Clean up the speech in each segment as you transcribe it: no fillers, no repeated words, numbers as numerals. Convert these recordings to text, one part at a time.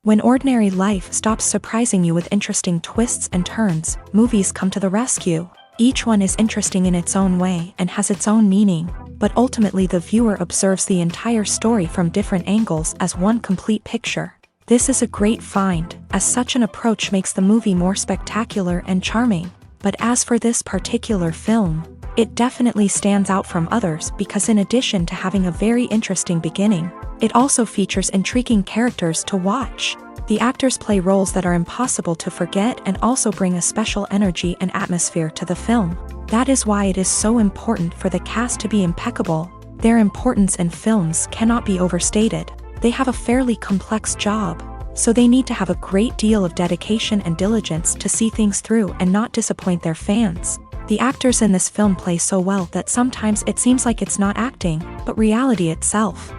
When ordinary life stops surprising you with interesting twists and turns, movies come to the rescue. Each one is interesting in its own way and has its own meaning, but ultimately the viewer observes the entire story from different angles as one complete picture. This is a great find, as such an approach makes the movie more spectacular and charming. But as for this particular film, it definitely stands out from others because in addition to having a very interesting beginning, it also features intriguing characters to watch. The actors play roles that are impossible to forget and also bring a special energy and atmosphere to the film. That is why it is so important for the cast to be impeccable. Their importance in films cannot be overstated. They have a fairly complex job, so they need to have a great deal of dedication and diligence to see things through and not disappoint their fans. The actors in this film play so well that sometimes it seems like it's not acting, but reality itself.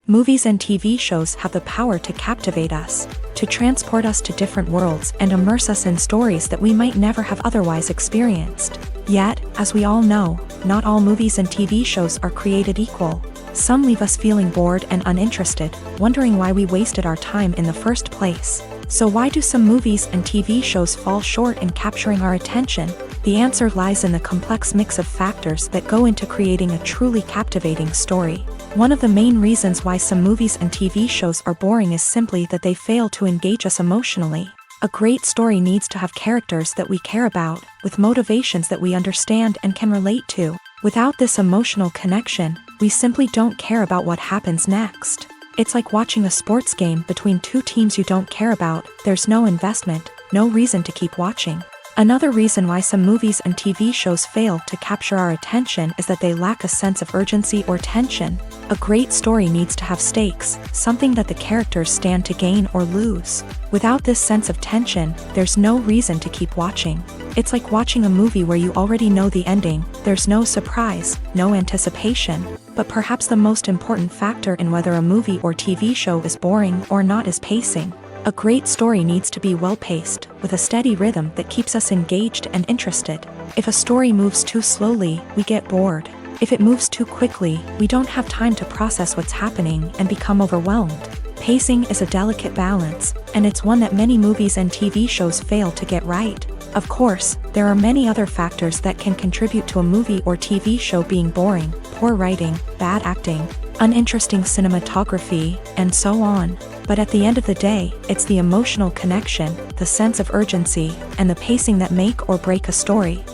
Movies and TV shows have the power to captivate us, to transport us to different worlds and immerse us in stories that we might never have otherwise experienced. Yet, as we all know, not all movies and TV shows are created equal. Some leave us feeling bored and uninterested, wondering why we wasted our time in the first place. So why do some movies and TV shows fall short in capturing our attention? The answer lies in the complex mix of factors that go into creating a truly captivating story. One of the main reasons why some movies and TV shows are boring is simply that they fail to engage us emotionally. A great story needs to have characters that we care about, with motivations that we understand and can relate to. Without this emotional connection, we simply don't care about what happens next. It's like watching a sports game between two teams you don't care about. There's no investment, no reason to keep watching. Another reason why some movies and TV shows fail to capture our attention is that they lack a sense of urgency or tension. A great story needs to have stakes, something that the characters stand to gain or lose. Without this sense of tension, there's no reason to keep watching. It's like watching a movie where you already know the ending. There's no surprise, no anticipation. But perhaps the most important factor in whether a movie or TV show is boring or not is pacing. A great story needs to be well-paced, with a steady rhythm that keeps us engaged and interested. If a story moves too slowly, we get bored. If it moves too quickly, we don't have time to process what's happening and become overwhelmed. Pacing is a delicate balance, and it's one that many movies and TV shows fail to get right. Of course, there are many other factors that can contribute to a movie or TV show being boring: poor writing, bad acting, uninteresting cinematography, and so on. But at the end of the day, it's the emotional connection, the sense of urgency, and the pacing that make or break a story.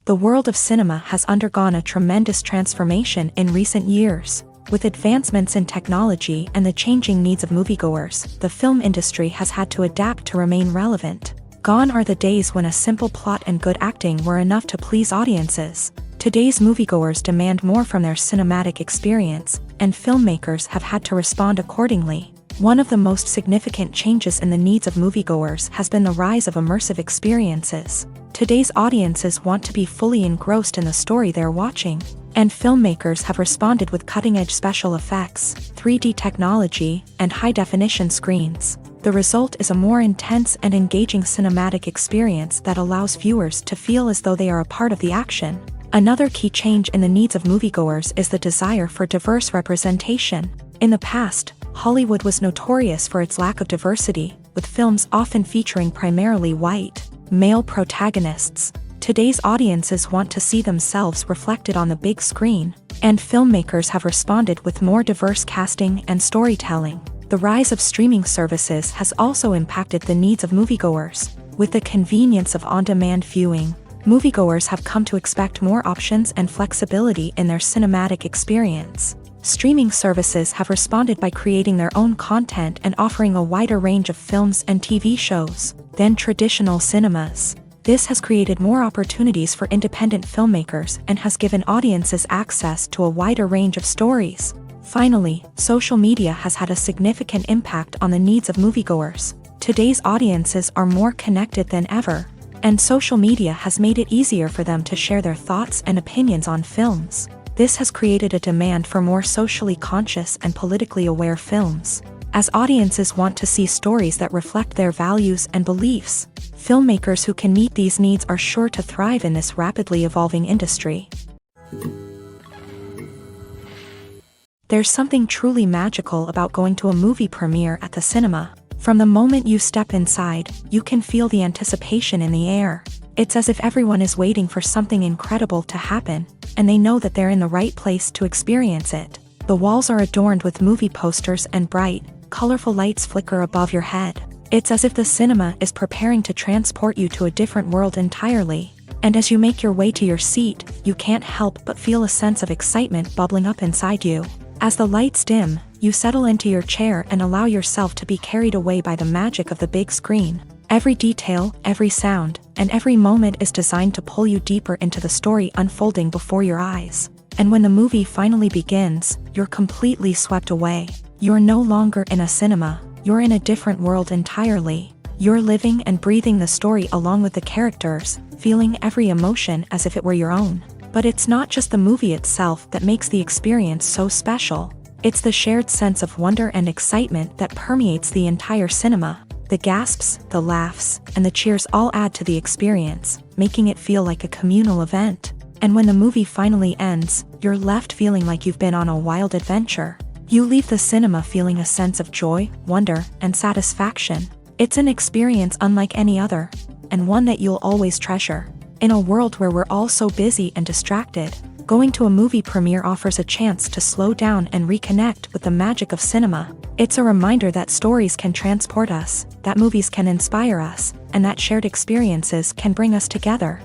The world of cinema has undergone a tremendous transformation in recent years. With advancements in technology and the changing needs of moviegoers, the film industry has had to adapt to remain relevant. Gone are the days when a simple plot and good acting were enough to please audiences. Today's moviegoers demand more from their cinematic experience, and filmmakers have had to respond accordingly. One of the most significant changes in the needs of moviegoers has been the rise of immersive experiences. Today's audiences want to be fully engrossed in the story they're watching, and filmmakers have responded with cutting-edge special effects, 3D technology, and high-definition screens. The result is a more intense and engaging cinematic experience that allows viewers to feel as though they are a part of the action. Another key change in the needs of moviegoers is the desire for diverse representation. In the past, Hollywood was notorious for its lack of diversity, with films often featuring primarily white, male protagonists. Today's audiences want to see themselves reflected on the big screen, And filmmakers have responded with more diverse casting and storytelling. The rise of streaming services has also impacted the needs of moviegoers. With the convenience of on-demand viewing, moviegoers have come to expect more options and flexibility in their cinematic experience. Streaming services have responded by creating their own content and offering a wider range of films and TV shows than traditional cinemas. This has created more opportunities for independent filmmakers and has given audiences access to a wider range of stories. Finally, social media has had a significant impact on the needs of moviegoers. Today's audiences are more connected than ever, and social media has made it easier for them to share their thoughts and opinions on films. This has created a demand for more socially conscious and politically aware films. As audiences want to see stories that reflect their values and beliefs, filmmakers who can meet these needs are sure to thrive in this rapidly evolving industry. There's something truly magical about going to a movie premiere at the cinema. From the moment you step inside, you can feel the anticipation in the air. It's as if everyone is waiting for something incredible to happen, and they know that they're in the right place to experience it. The walls are adorned with movie posters and bright, colorful lights flicker above your head. It's as if the cinema is preparing to transport you to a different world entirely. And as you make your way to your seat, you can't help but feel a sense of excitement bubbling up inside you. As the lights dim, you settle into your chair and allow yourself to be carried away by the magic of the big screen. Every detail, every sound, and every moment is designed to pull you deeper into the story unfolding before your eyes. And when the movie finally begins, you're completely swept away. You're no longer in a cinema, you're in a different world entirely. You're living and breathing the story along with the characters, feeling every emotion as if it were your own. But it's not just the movie itself that makes the experience so special. It's the shared sense of wonder and excitement that permeates the entire cinema. The gasps, the laughs, and the cheers all add to the experience, making it feel like a communal event. And when the movie finally ends, you're left feeling like you've been on a wild adventure. You leave the cinema feeling a sense of joy, wonder, and satisfaction. It's an experience unlike any other, and one that you'll always treasure. In a world where we're all so busy and distracted, going to a movie premiere offers a chance to slow down and reconnect with the magic of cinema. It's a reminder that stories can transport us, that movies can inspire us, and that shared experiences can bring us together.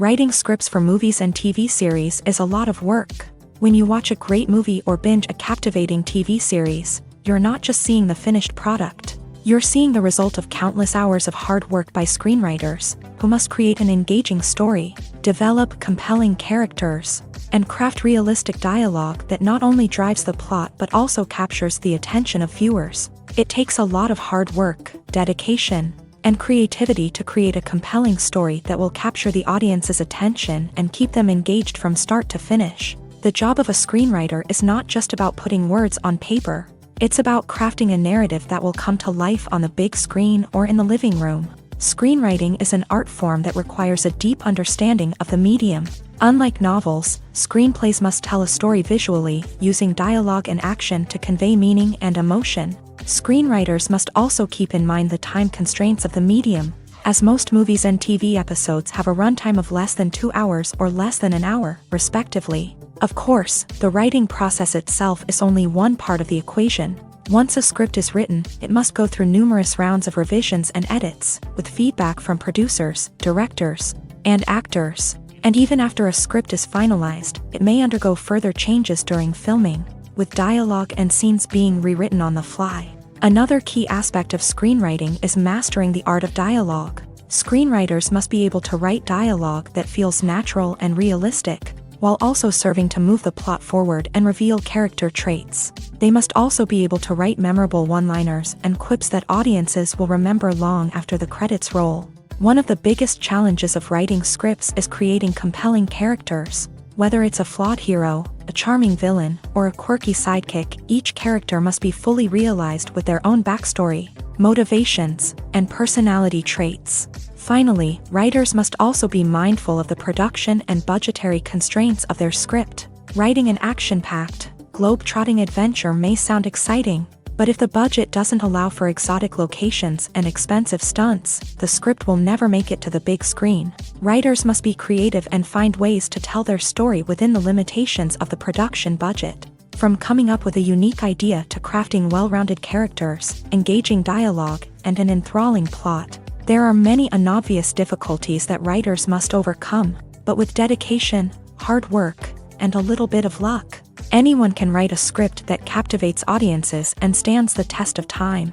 Writing scripts for movies and TV series is a lot of work. When you watch a great movie or binge a captivating TV series, you're not just seeing the finished product. You're seeing the result of countless hours of hard work by screenwriters, who must create an engaging story, develop compelling characters, and craft realistic dialogue that not only drives the plot but also captures the attention of viewers. It takes a lot of hard work, dedication, and creativity to create a compelling story that will capture the audience's attention and keep them engaged from start to finish. The job of a screenwriter is not just about putting words on paper. It's about crafting a narrative that will come to life on the big screen or in the living room. Screenwriting is an art form that requires a deep understanding of the medium. Unlike novels, screenplays must tell a story visually, using dialogue and action to convey meaning and emotion. Screenwriters must also keep in mind the time constraints of the medium, as most movies and TV episodes have a runtime of less than 2 hours or less than an hour, respectively. Of course, the writing process itself is only one part of the equation. Once a script is written, it must go through numerous rounds of revisions and edits, with feedback from producers, directors, and actors. And even after a script is finalized, it may undergo further changes during filming, with dialogue and scenes being rewritten on the fly. Another key aspect of screenwriting is mastering the art of dialogue. Screenwriters must be able to write dialogue that feels natural and realistic, while also serving to move the plot forward and reveal character traits. They must also be able to write memorable one-liners and quips that audiences will remember long after the credits roll. One of the biggest challenges of writing scripts is creating compelling characters. Whether it's a flawed hero, a charming villain, or a quirky sidekick, each character must be fully realized with their own backstory, motivations, and personality traits. Finally, writers must also be mindful of the production and budgetary constraints of their script. Writing an action-packed, globe-trotting adventure may sound exciting, But if the budget doesn't allow for exotic locations and expensive stunts, the script will never make it to the big screen. Writers must be creative and find ways to tell their story within the limitations of the production budget. From coming up with a unique idea to crafting well-rounded characters, engaging dialogue, and an enthralling plot, there are many unobvious difficulties that writers must overcome, but with dedication, hard work, and a little bit of luck, anyone can write a script that captivates audiences and stands the test of time.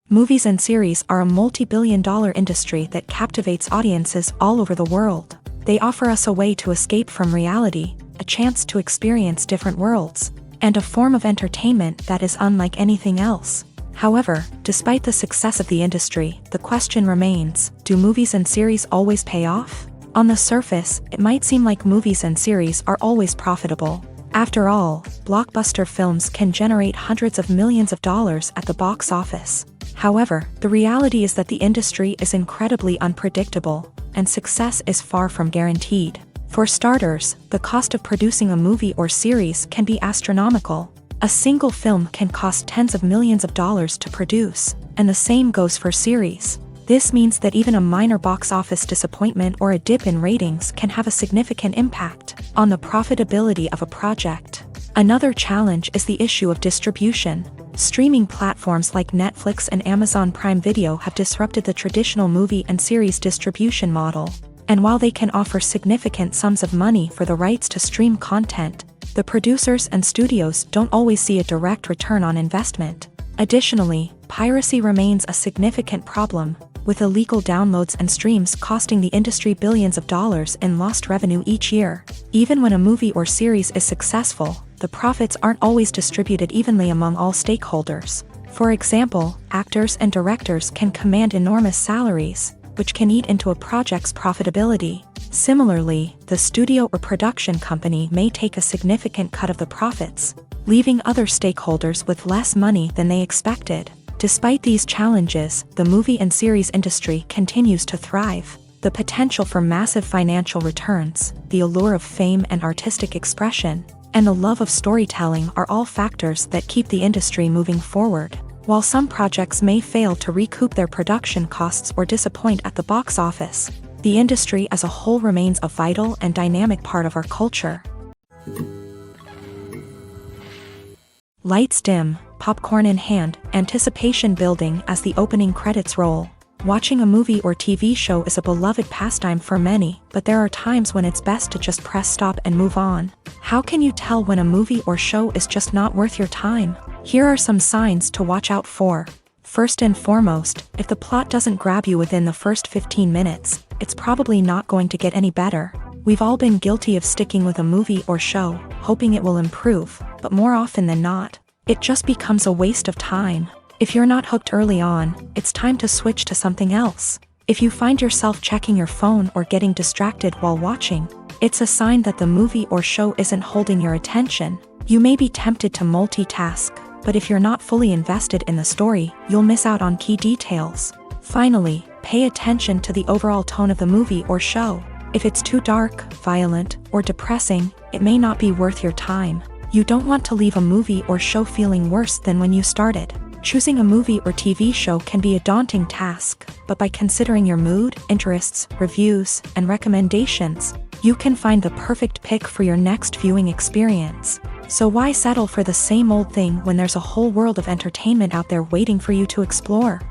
Movies and series are a multi-billion-dollar industry that captivates audiences all over the world. They offer us a way to escape from reality, a chance to experience different worlds, and a form of entertainment that is unlike anything else. However, despite the success of the industry, the question remains, do movies and series always pay off? On the surface, it might seem like movies and series are always profitable. After all, blockbuster films can generate hundreds of millions of dollars at the box office. However, the reality is that the industry is incredibly unpredictable, and success is far from guaranteed. For starters, the cost of producing a movie or series can be astronomical. A single film can cost tens of millions of dollars to produce, and the same goes for series. This means that even a minor box office disappointment or a dip in ratings can have a significant impact on the profitability of a project. Another challenge is the issue of distribution. Streaming platforms like Netflix and Amazon Prime Video have disrupted the traditional movie and series distribution model. And while they can offer significant sums of money for the rights to stream content, the producers and studios don't always see a direct return on investment. Additionally, piracy remains a significant problem, with illegal downloads and streams costing the industry billions of dollars in lost revenue each year. Even when a movie or series is successful, the profits aren't always distributed evenly among all stakeholders. For example, actors and directors can command enormous salaries, which can eat into a project's profitability. Similarly, the studio or production company may take a significant cut of the profits, leaving other stakeholders with less money than they expected. Despite these challenges, the movie and series industry continues to thrive. The potential for massive financial returns, the allure of fame and artistic expression, and the love of storytelling are all factors that keep the industry moving forward. While some projects may fail to recoup their production costs or disappoint at the box office, the industry as a whole remains a vital and dynamic part of our culture. Lights dim, popcorn in hand, anticipation building as the opening credits roll. Watching a movie or TV show is a beloved pastime for many, but there are times when it's best to just press stop and move on. How can you tell when a movie or show is just not worth your time? Here are some signs to watch out for. First and foremost, if the plot doesn't grab you within the first 15 minutes, it's probably not going to get any better. We've all been guilty of sticking with a movie or show, hoping it will improve, but more often than not, it just becomes a waste of time. If you're not hooked early on, it's time to switch to something else. If you find yourself checking your phone or getting distracted while watching, it's a sign that the movie or show isn't holding your attention. You may be tempted to multitask, but if you're not fully invested in the story, you'll miss out on key details. Finally, pay attention to the overall tone of the movie or show. If it's too dark, violent, or depressing, it may not be worth your time. You don't want to leave a movie or show feeling worse than when you started. Choosing a movie or TV show can be a daunting task, but by considering your mood, interests, reviews, and recommendations, you can find the perfect pick for your next viewing experience. So why settle for the same old thing when there's a whole world of entertainment out there waiting for you to explore?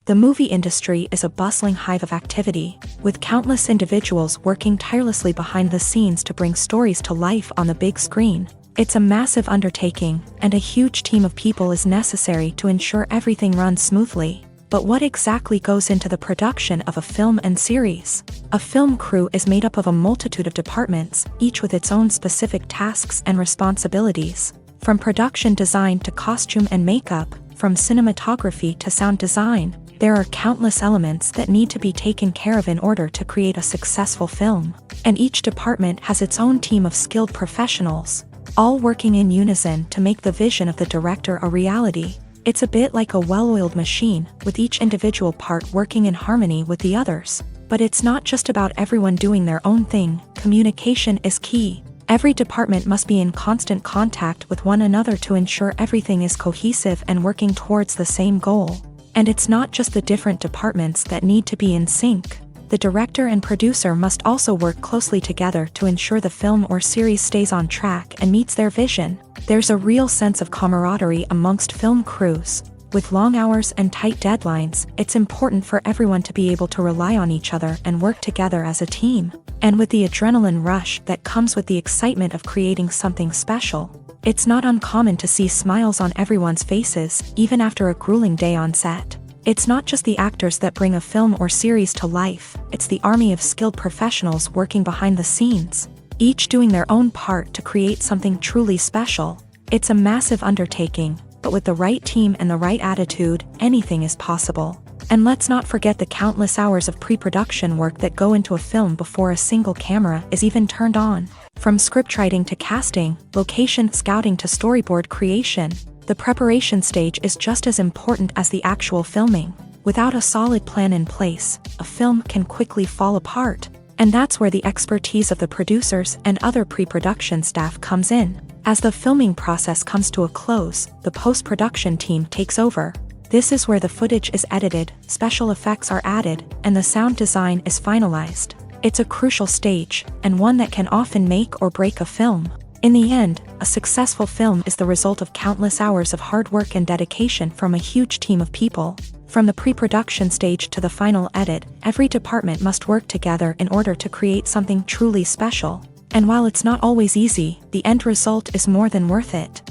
The movie industry is a bustling hive of activity, with countless individuals working tirelessly behind the scenes to bring stories to life on the big screen. It's a massive undertaking, and a huge team of people is necessary to ensure everything runs smoothly. But what exactly goes into the production of a film and series? A film crew is made up of a multitude of departments, each with its own specific tasks and responsibilities. From production design to costume and makeup, from cinematography to sound design, there are countless elements that need to be taken care of in order to create a successful film. And each department has its own team of skilled professionals, all working in unison to make the vision of the director a reality. It's a bit like a well-oiled machine, with each individual part working in harmony with the others. But it's not just about everyone doing their own thing. Communication is key. Every department must be in constant contact with one another to ensure everything is cohesive and working towards the same goal. And it's not just the different departments that need to be in sync. The director and producer must also work closely together to ensure the film or series stays on track and meets their vision. There's a real sense of camaraderie amongst film crews. With long hours and tight deadlines, it's important for everyone to be able to rely on each other and work together as a team. And with the adrenaline rush that comes with the excitement of creating something special, it's not uncommon to see smiles on everyone's faces, even after a grueling day on set. It's not just the actors that bring a film or series to life, it's the army of skilled professionals working behind the scenes, each doing their own part to create something truly special. It's a massive undertaking, but with the right team and the right attitude, anything is possible. And let's not forget the countless hours of pre-production work that go into a film before a single camera is even turned on. From scriptwriting to casting, location scouting to storyboard creation, the preparation stage is just as important as the actual filming. Without a solid plan in place, a film can quickly fall apart. And that's where the expertise of the producers and other pre-production staff comes in. As the filming process comes to a close, the post-production team takes over. This is where the footage is edited, special effects are added, and the sound design is finalized. It's a crucial stage, and one that can often make or break a film. In the end, a successful film is the result of countless hours of hard work and dedication from a huge team of people. From the pre-production stage to the final edit, every department must work together in order to create something truly special. And while it's not always easy, the end result is more than worth it.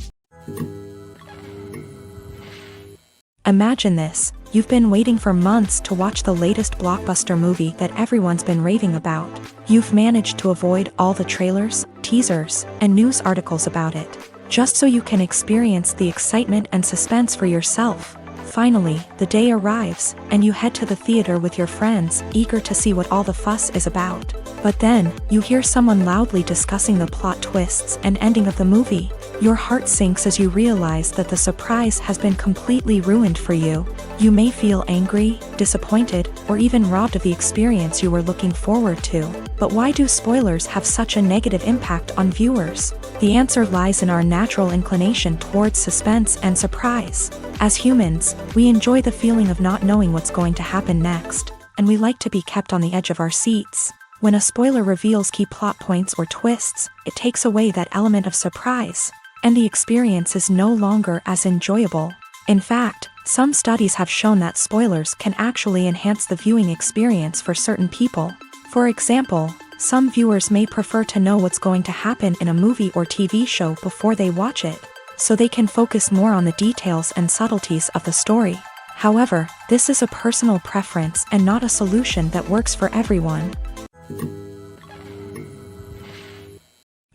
Imagine this, you've been waiting for months to watch the latest blockbuster movie that everyone's been raving about. You've managed to avoid all the trailers, teasers, and news articles about it, just so you can experience the excitement and suspense for yourself. Finally, the day arrives, and you head to the theater with your friends, eager to see what all the fuss is about. But then, you hear someone loudly discussing the plot twists and ending of the movie. Your heart sinks as you realize that the surprise has been completely ruined for you. You may feel angry, disappointed, or even robbed of the experience you were looking forward to. But why do spoilers have such a negative impact on viewers? The answer lies in our natural inclination towards suspense and surprise. As humans, we enjoy the feeling of not knowing what's going to happen next, and we like to be kept on the edge of our seats. When a spoiler reveals key plot points or twists, it takes away that element of surprise, and the experience is no longer as enjoyable. In fact, some studies have shown that spoilers can actually enhance the viewing experience for certain people. For example, some viewers may prefer to know what's going to happen in a movie or TV show before they watch it, so they can focus more on the details and subtleties of the story. However, this is a personal preference and not a solution that works for everyone.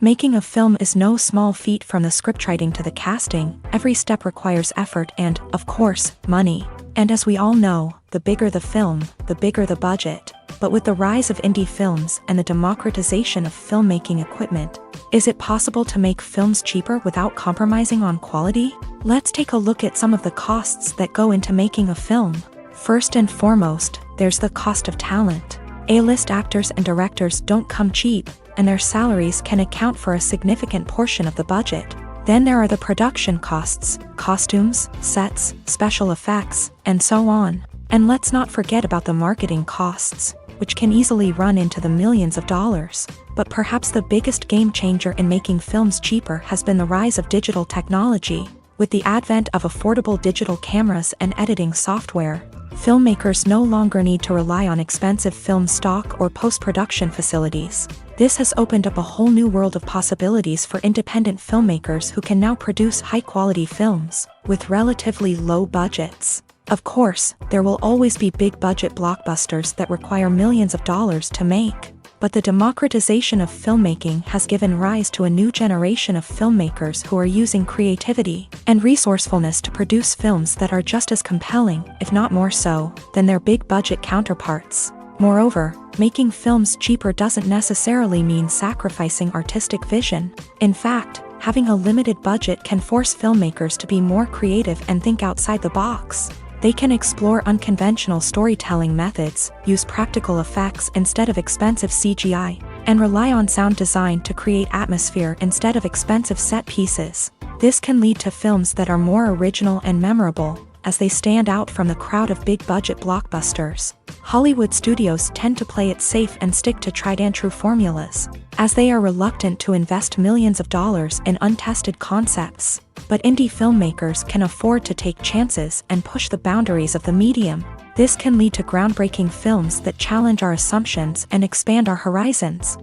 Making a film is no small feat. From the scriptwriting to the casting, every step requires effort and, of course, money. And as we all know, the bigger the film, the bigger the budget. But with the rise of indie films and the democratization of filmmaking equipment, is it possible to make films cheaper without compromising on quality? Let's take a look at some of the costs that go into making a film. First and foremost, there's the cost of talent. A-list actors and directors don't come cheap, and their salaries can account for a significant portion of the budget. Then there are the production costs, costumes, sets, special effects, and so on. And let's not forget about the marketing costs, which can easily run into the millions of dollars. But perhaps the biggest game changer in making films cheaper has been the rise of digital technology. With the advent of affordable digital cameras and editing software, filmmakers no longer need to rely on expensive film stock or post-production facilities. This has opened up a whole new world of possibilities for independent filmmakers who can now produce high-quality films with relatively low budgets. Of course, there will always be big-budget blockbusters that require millions of dollars to make. But the democratization of filmmaking has given rise to a new generation of filmmakers who are using creativity and resourcefulness to produce films that are just as compelling, if not more so, than their big-budget counterparts. Moreover, making films cheaper doesn't necessarily mean sacrificing artistic vision. In fact, having a limited budget can force filmmakers to be more creative and think outside the box. They can explore unconventional storytelling methods, use practical effects instead of expensive CGI, and rely on sound design to create atmosphere instead of expensive set pieces. This can lead to films that are more original and memorable, as they stand out from the crowd of big-budget blockbusters. Hollywood studios tend to play it safe and stick to tried-and-true formulas, as they are reluctant to invest millions of dollars in untested concepts. But indie filmmakers can afford to take chances and push the boundaries of the medium. This can lead to groundbreaking films that challenge our assumptions and expand our horizons.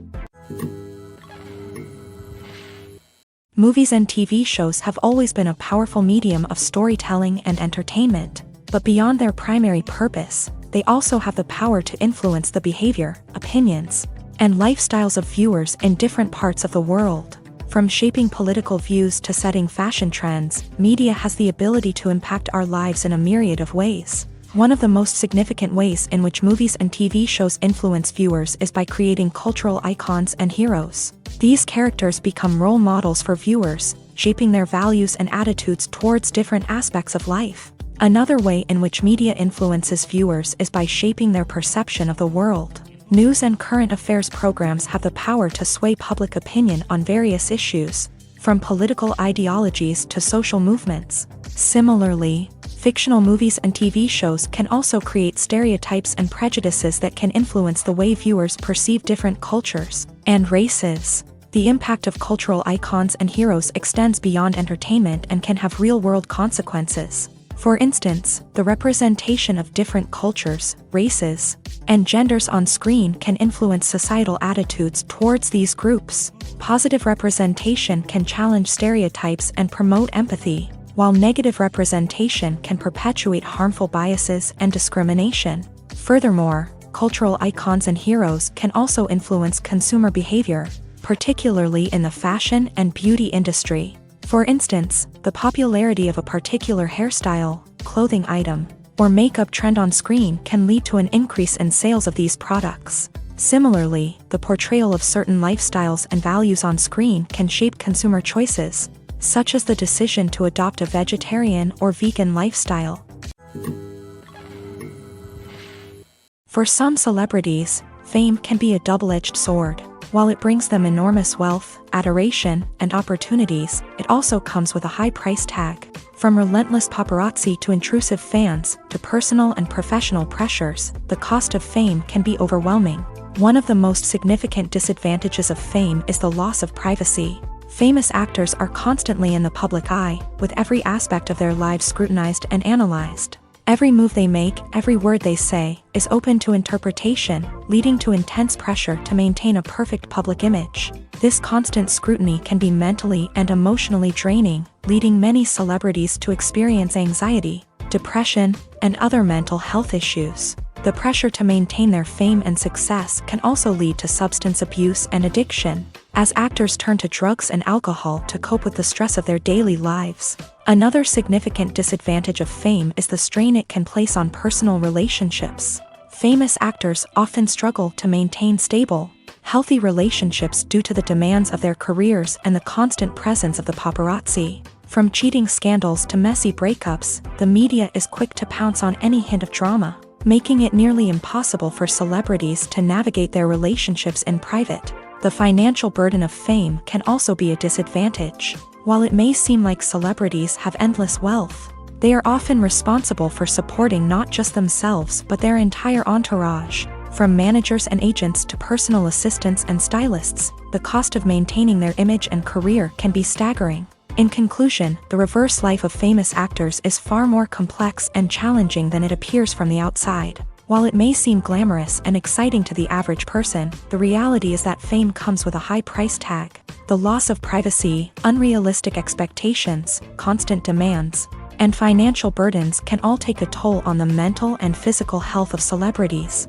Movies and TV shows have always been a powerful medium of storytelling and entertainment, but beyond their primary purpose, they also have the power to influence the behavior, opinions, and lifestyles of viewers in different parts of the world. From shaping political views to setting fashion trends, media has the ability to impact our lives in a myriad of ways. One of the most significant ways in which movies and TV shows influence viewers is by creating cultural icons and heroes. These characters become role models for viewers, shaping their values and attitudes towards different aspects of life. Another way in which media influences viewers is by shaping their perception of the world. News and current affairs programs have the power to sway public opinion on various issues, from political ideologies to social movements. Similarly, fictional movies and TV shows can also create stereotypes and prejudices that can influence the way viewers perceive different cultures and races. The impact of cultural icons and heroes extends beyond entertainment and can have real-world consequences. For instance, the representation of different cultures, races, and genders on screen can influence societal attitudes towards these groups. Positive representation can challenge stereotypes and promote empathy, while negative representation can perpetuate harmful biases and discrimination. Furthermore, cultural icons and heroes can also influence consumer behavior, particularly in the fashion and beauty industry. For instance, the popularity of a particular hairstyle, clothing item, or makeup trend on screen can lead to an increase in sales of these products. Similarly, the portrayal of certain lifestyles and values on screen can shape consumer choices, such as the decision to adopt a vegetarian or vegan lifestyle. For some celebrities, fame can be a double-edged sword. While it brings them enormous wealth, adoration, and opportunities, it also comes with a high price tag. From relentless paparazzi to intrusive fans, to personal and professional pressures, the cost of fame can be overwhelming. One of the most significant disadvantages of fame is the loss of privacy. Famous actors are constantly in the public eye, with every aspect of their lives scrutinized and analyzed. Every move they make, every word they say, is open to interpretation, leading to intense pressure to maintain a perfect public image. This constant scrutiny can be mentally and emotionally draining, leading many celebrities to experience anxiety, depression, and other mental health issues. The pressure to maintain their fame and success can also lead to substance abuse and addiction, as actors turn to drugs and alcohol to cope with the stress of their daily lives. Another significant disadvantage of fame is the strain it can place on personal relationships. Famous actors often struggle to maintain stable, healthy relationships due to the demands of their careers and the constant presence of the paparazzi. From cheating scandals to messy breakups, the media is quick to pounce on any hint of drama, making it nearly impossible for celebrities to navigate their relationships in private. The financial burden of fame can also be a disadvantage. While it may seem like celebrities have endless wealth, they are often responsible for supporting not just themselves but their entire entourage. From managers and agents to personal assistants and stylists, the cost of maintaining their image and career can be staggering. In conclusion, the reverse life of famous actors is far more complex and challenging than it appears from the outside. While it may seem glamorous and exciting to the average person, the reality is that fame comes with a high price tag. The loss of privacy, unrealistic expectations, constant demands, and financial burdens can all take a toll on the mental and physical health of celebrities.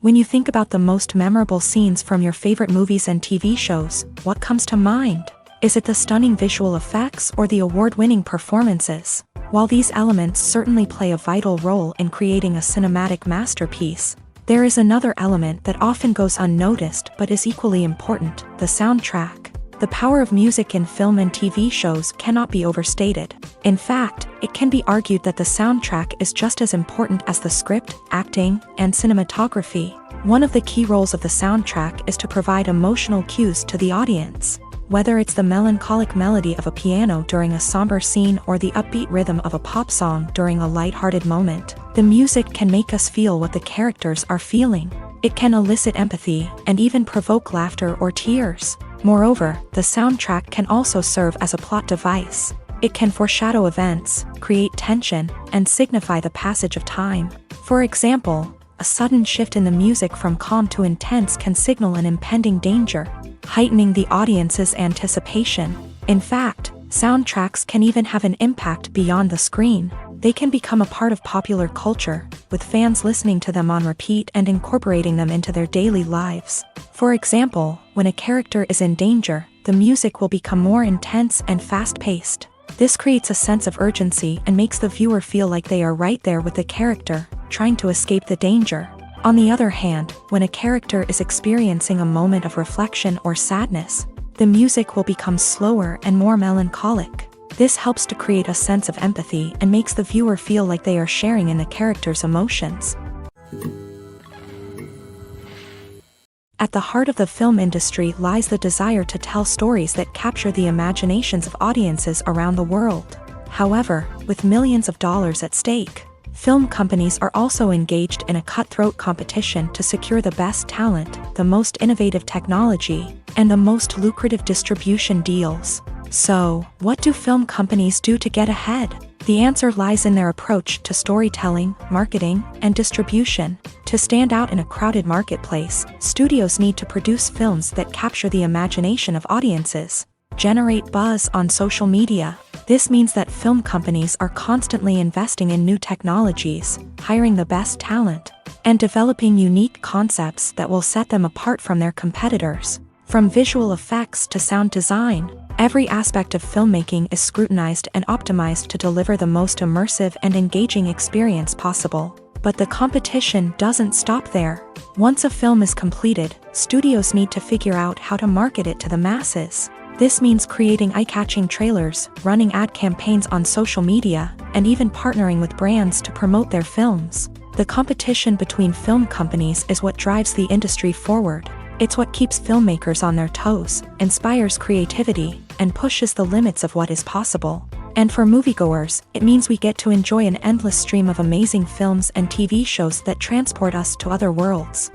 When you think about the most memorable scenes from your favorite movies and TV shows, what comes to mind? Is it the stunning visual effects or the award-winning performances? While these elements certainly play a vital role in creating a cinematic masterpiece, there is another element that often goes unnoticed but is equally important: the soundtrack. The power of music in film and TV shows cannot be overstated. In fact, it can be argued that the soundtrack is just as important as the script, acting, and cinematography. One of the key roles of the soundtrack is to provide emotional cues to the audience. Whether it's the melancholic melody of a piano during a somber scene or the upbeat rhythm of a pop song during a lighthearted moment, the music can make us feel what the characters are feeling. It can elicit empathy and even provoke laughter or tears. Moreover, the soundtrack can also serve as a plot device. It can foreshadow events, create tension, and signify the passage of time. For example, a sudden shift in the music from calm to intense can signal an impending danger, heightening the audience's anticipation. In fact, soundtracks can even have an impact beyond the screen. They can become a part of popular culture, with fans listening to them on repeat and incorporating them into their daily lives. For example, when a character is in danger, the music will become more intense and fast-paced. This creates a sense of urgency and makes the viewer feel like they are right there with the character, trying to escape the danger. On the other hand, when a character is experiencing a moment of reflection or sadness, the music will become slower and more melancholic. This helps to create a sense of empathy and makes the viewer feel like they are sharing in the character's emotions. At the heart of the film industry lies the desire to tell stories that capture the imaginations of audiences around the world. However, with millions of dollars at stake, film companies are also engaged in a cutthroat competition to secure the best talent, the most innovative technology, and the most lucrative distribution deals. So, what do film companies do to get ahead? The answer lies in their approach to storytelling, marketing, and distribution. To stand out in a crowded marketplace, studios need to produce films that capture the imagination of audiences, generate buzz on social media. This means that film companies are constantly investing in new technologies, hiring the best talent, and developing unique concepts that will set them apart from their competitors. From visual effects to sound design, every aspect of filmmaking is scrutinized and optimized to deliver the most immersive and engaging experience possible. But the competition doesn't stop there. Once a film is completed, studios need to figure out how to market it to the masses. This means creating eye-catching trailers, running ad campaigns on social media, and even partnering with brands to promote their films. The competition between film companies is what drives the industry forward. It's what keeps filmmakers on their toes, inspires creativity, and pushes the limits of what is possible. And for moviegoers, it means we get to enjoy an endless stream of amazing films and TV shows that transport us to other worlds.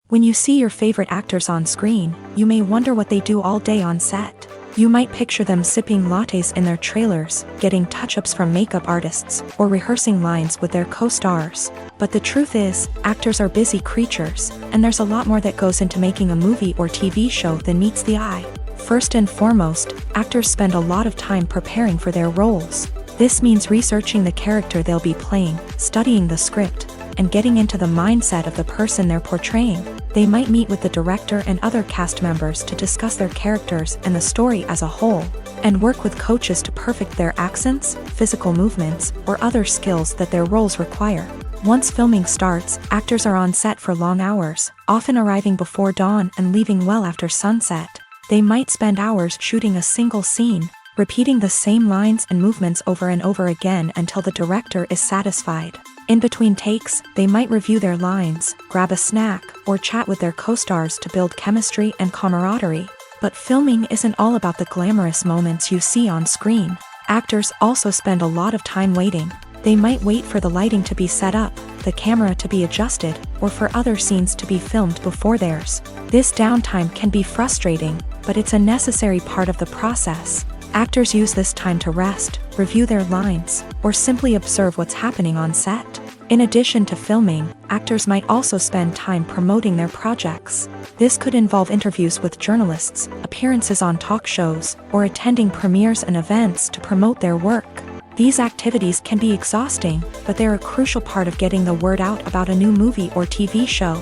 When you see your favorite actors on screen, you may wonder what they do all day on set. You might picture them sipping lattes in their trailers, getting touch-ups from makeup artists, or rehearsing lines with their co-stars. But the truth is, actors are busy creatures, and there's a lot more that goes into making a movie or TV show than meets the eye. First and foremost, actors spend a lot of time preparing for their roles. This means researching the character they'll be playing, studying the script, and getting into the mindset of the person they're portraying. They might meet with the director and other cast members to discuss their characters and the story as a whole, and work with coaches to perfect their accents, physical movements, or other skills that their roles require. Once filming starts, actors are on set for long hours, often arriving before dawn and leaving well after sunset. They might spend hours shooting a single scene, repeating the same lines and movements over and over again until the director is satisfied. In between takes, they might review their lines, grab a snack, or chat with their co-stars to build chemistry and camaraderie. But filming isn't all about the glamorous moments you see on screen. Actors also spend a lot of time waiting. They might wait for the lighting to be set up, the camera to be adjusted, or for other scenes to be filmed before theirs. This downtime can be frustrating, but it's a necessary part of the process. Actors use this time to rest, review their lines, or simply observe what's happening on set. In addition to filming, actors might also spend time promoting their projects. This could involve interviews with journalists, appearances on talk shows, or attending premieres and events to promote their work. These activities can be exhausting, but they're a crucial part of getting the word out about a new movie or TV show.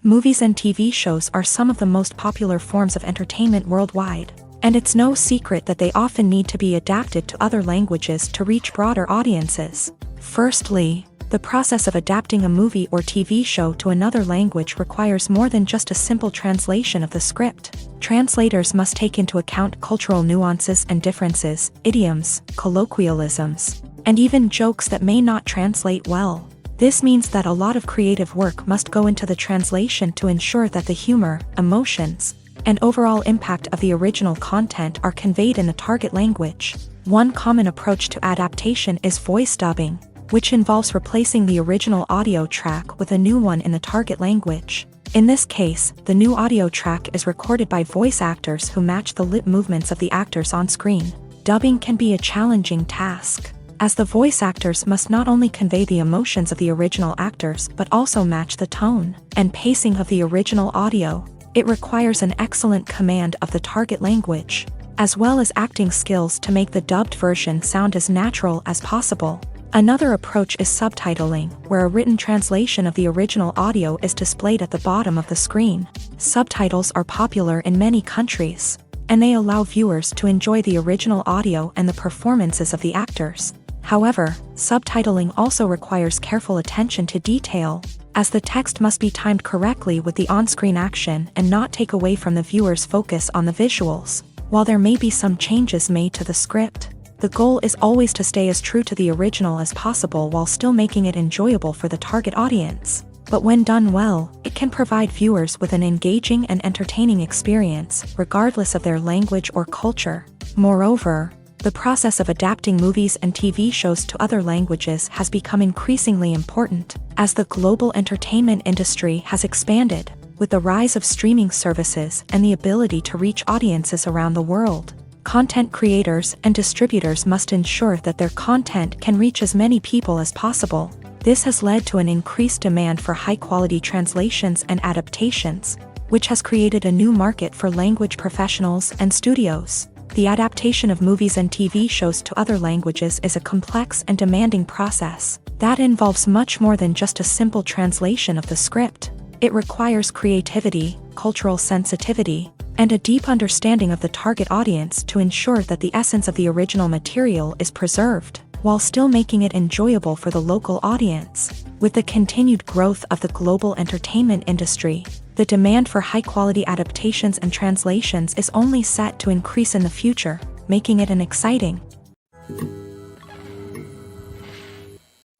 Movies and TV shows are some of the most popular forms of entertainment worldwide, and it's no secret that they often need to be adapted to other languages to reach broader audiences. Firstly, The process of adapting a movie or TV show to another language requires more than just a simple translation of the script. Translators must take into account cultural nuances and differences, idioms, colloquialisms, and even jokes that may not translate well. This means that a lot of creative work must go into the translation to ensure that the humor, emotions, and overall impact of the original content are conveyed in the target language. One common approach to adaptation is voice dubbing, which involves replacing the original audio track with a new one in the target language. In this case, the new audio track is recorded by voice actors who match the lip movements of the actors on screen. Dubbing can be a challenging task, as the voice actors must not only convey the emotions of the original actors but also match the tone and pacing of the original audio. It requires an excellent command of the target language, as well as acting skills to make the dubbed version sound as natural as possible. Another approach is subtitling, where a written translation of the original audio is displayed at the bottom of the screen. Subtitles are popular in many countries, and they allow viewers to enjoy the original audio and the performances of the actors. However, subtitling also requires careful attention to detail, as the text must be timed correctly with the on-screen action and not take away from the viewer's focus on the visuals. While there may be some changes made to the script, the goal is always to stay as true to the original as possible while still making it enjoyable for the target audience. But when done well, it can provide viewers with an engaging and entertaining experience, regardless of their language or culture. Moreover, the process of adapting movies and TV shows to other languages has become increasingly important, as the global entertainment industry has expanded, with the rise of streaming services and the ability to reach audiences around the world. Content creators and distributors must ensure that their content can reach as many people as possible. This has led to an increased demand for high-quality translations and adaptations, which has created a new market for language professionals and studios. The adaptation of movies and TV shows to other languages is a complex and demanding process that involves much more than just a simple translation of the script. It requires creativity, cultural sensitivity, and a deep understanding of the target audience to ensure that the essence of the original material is preserved, while still making it enjoyable for the local audience. With the continued growth of the global entertainment industry, the demand for high-quality adaptations and translations is only set to increase in the future, making it an exciting.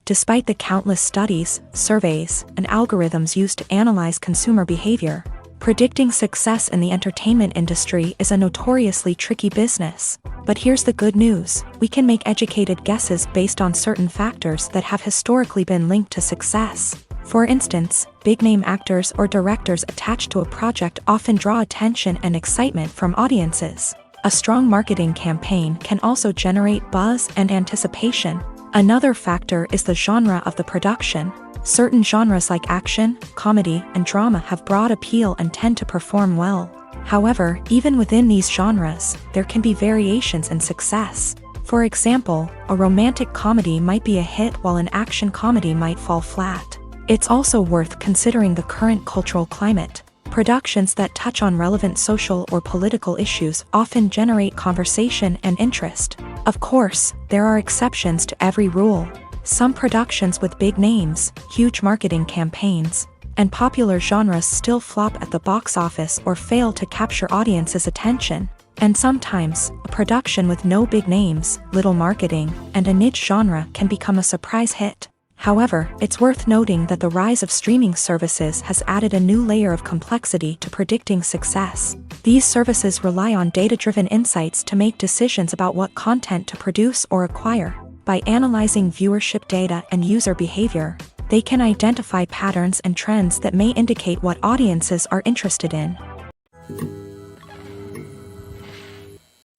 Despite the countless studies, surveys, and algorithms used to analyze consumer behavior, predicting success in the entertainment industry is a notoriously tricky business. But here's the good news: we can make educated guesses based on certain factors that have historically been linked to success. For instance, big-name actors or directors attached to a project often draw attention and excitement from audiences. A strong marketing campaign can also generate buzz and anticipation. Another factor is the genre of the production. Certain genres like action, comedy, and drama have broad appeal and tend to perform well. However, even within these genres, there can be variations in success. For example, a romantic comedy might be a hit while an action comedy might fall flat. It's also worth considering the current cultural climate. Productions that touch on relevant social or political issues often generate conversation and interest. Of course, there are exceptions to every rule. Some productions with big names, huge marketing campaigns, and popular genres still flop at the box office or fail to capture audiences' attention. And sometimes, a production with no big names, little marketing, and a niche genre can become a surprise hit. However, it's worth noting that the rise of streaming services has added a new layer of complexity to predicting success. These services rely on data-driven insights to make decisions about what content to produce or acquire. By analyzing viewership data and user behavior, they can identify patterns and trends that may indicate what audiences are interested in.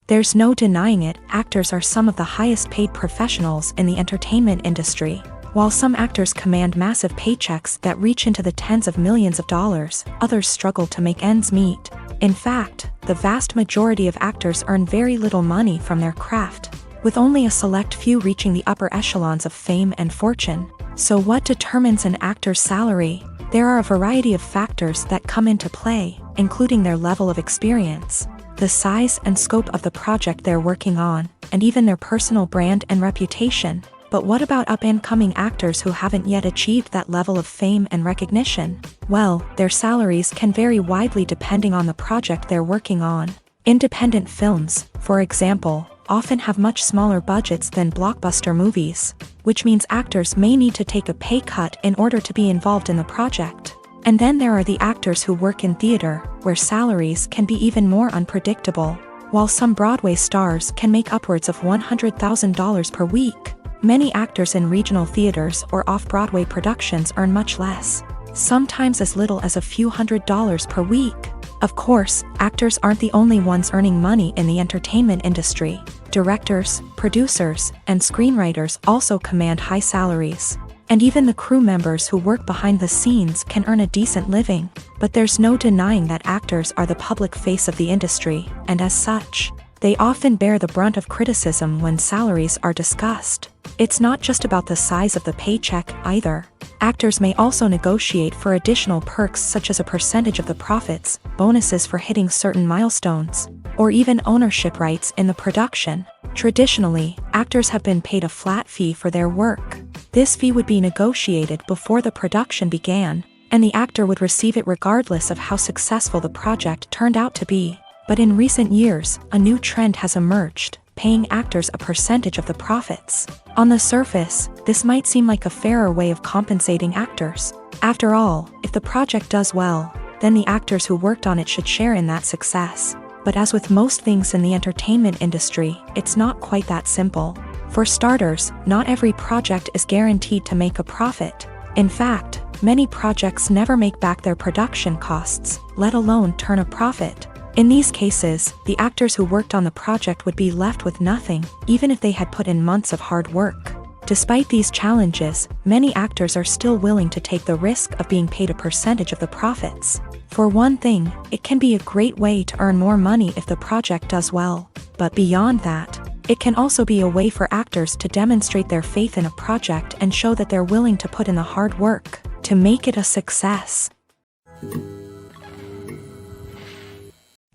There's no denying it, actors are some of the highest-paid professionals in the entertainment industry. While some actors command massive paychecks that reach into the tens of millions of dollars, others struggle to make ends meet. In fact, the vast majority of actors earn very little money from their craft, with only a select few reaching the upper echelons of fame and fortune. So what determines an actor's salary? There are a variety of factors that come into play, including their level of experience, the size and scope of the project they're working on, and even their personal brand and reputation. But what about up-and-coming actors who haven't yet achieved that level of fame and recognition? Well, their salaries can vary widely depending on the project they're working on. Independent films, for example, often have much smaller budgets than blockbuster movies, which means actors may need to take a pay cut in order to be involved in the project. And then there are the actors who work in theater, where salaries can be even more unpredictable. While some Broadway stars can make upwards of $100,000 per week, many actors in regional theaters or off-Broadway productions earn much less, sometimes as little as a few $100s per week. Of course, actors aren't the only ones earning money in the entertainment industry. Directors, producers, and screenwriters also command high salaries. And even the crew members who work behind the scenes can earn a decent living. But there's no denying that actors are the public face of the industry, and as such, they often bear the brunt of criticism when salaries are discussed. It's not just about the size of the paycheck, either. Actors may also negotiate for additional perks such as a percentage of the profits, bonuses for hitting certain milestones, or even ownership rights in the production. Traditionally, actors have been paid a flat fee for their work. This fee would be negotiated before the production began, and the actor would receive it regardless of how successful the project turned out to be. But in recent years, a new trend has emerged, paying actors a percentage of the profits. On the surface, this might seem like a fairer way of compensating actors. After all, if the project does well, then the actors who worked on it should share in that success. But as with most things in the entertainment industry, it's not quite that simple. For starters, not every project is guaranteed to make a profit. In fact, many projects never make back their production costs, let alone turn a profit. In these cases, the actors who worked on the project would be left with nothing, even if they had put in months of hard work. Despite these challenges, many actors are still willing to take the risk of being paid a percentage of the profits. For one thing, it can be a great way to earn more money if the project does well. But beyond that, it can also be a way for actors to demonstrate their faith in a project and show that they're willing to put in the hard work to make it a success.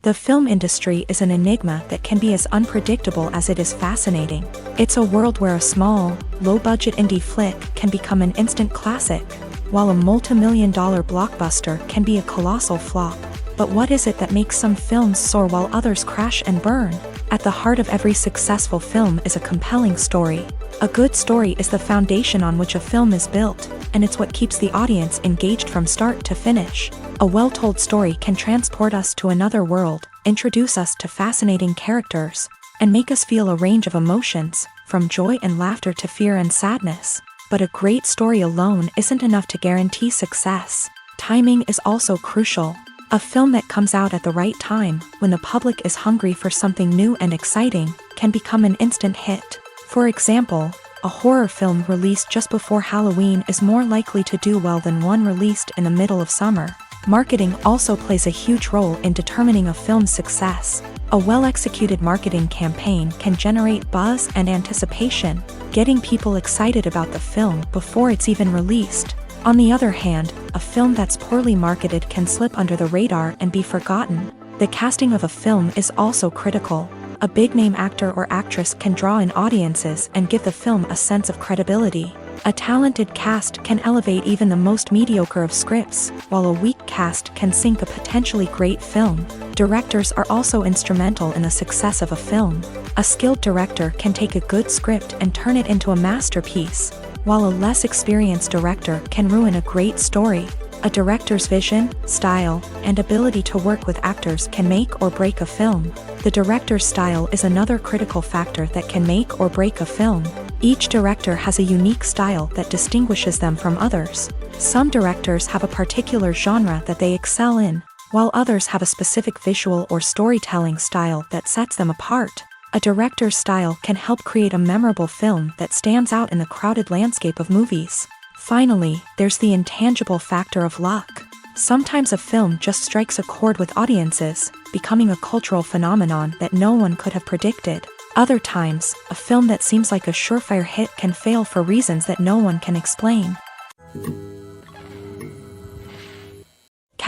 The film industry is an enigma that can be as unpredictable as it is fascinating. It's a world where a small, low-budget indie flick can become an instant classic, while a multi-million-dollar blockbuster can be a colossal flop. But what is it that makes some films soar while others crash and burn? At the heart of every successful film is a compelling story. A good story is the foundation on which a film is built, and it's what keeps the audience engaged from start to finish. A well-told story can transport us to another world, introduce us to fascinating characters, and make us feel a range of emotions, from joy and laughter to fear and sadness. But a great story alone isn't enough to guarantee success. Timing is also crucial. A film that comes out at the right time, when the public is hungry for something new and exciting, can become an instant hit. For example, a horror film released just before Halloween is more likely to do well than one released in the middle of summer. Marketing also plays a huge role in determining a film's success. A well-executed marketing campaign can generate buzz and anticipation, getting people excited about the film before it's even released. On the other hand, a film that's poorly marketed can slip under the radar and be forgotten. The casting of a film is also critical. A big-name actor or actress can draw in audiences and give the film a sense of credibility. A talented cast can elevate even the most mediocre of scripts, while a weak cast can sink a potentially great film. Directors are also instrumental in the success of a film. A skilled director can take a good script and turn it into a masterpiece, while a less experienced director can ruin a great story. A director's vision, style, and ability to work with actors can make or break a film. The director's style is another critical factor that can make or break a film. Each director has a unique style that distinguishes them from others. Some directors have a particular genre that they excel in, while others have a specific visual or storytelling style that sets them apart. A director's style can help create a memorable film that stands out in the crowded landscape of movies. Finally, there's the intangible factor of luck. Sometimes a film just strikes a chord with audiences, becoming a cultural phenomenon that no one could have predicted. Other times, a film that seems like a surefire hit can fail for reasons that no one can explain.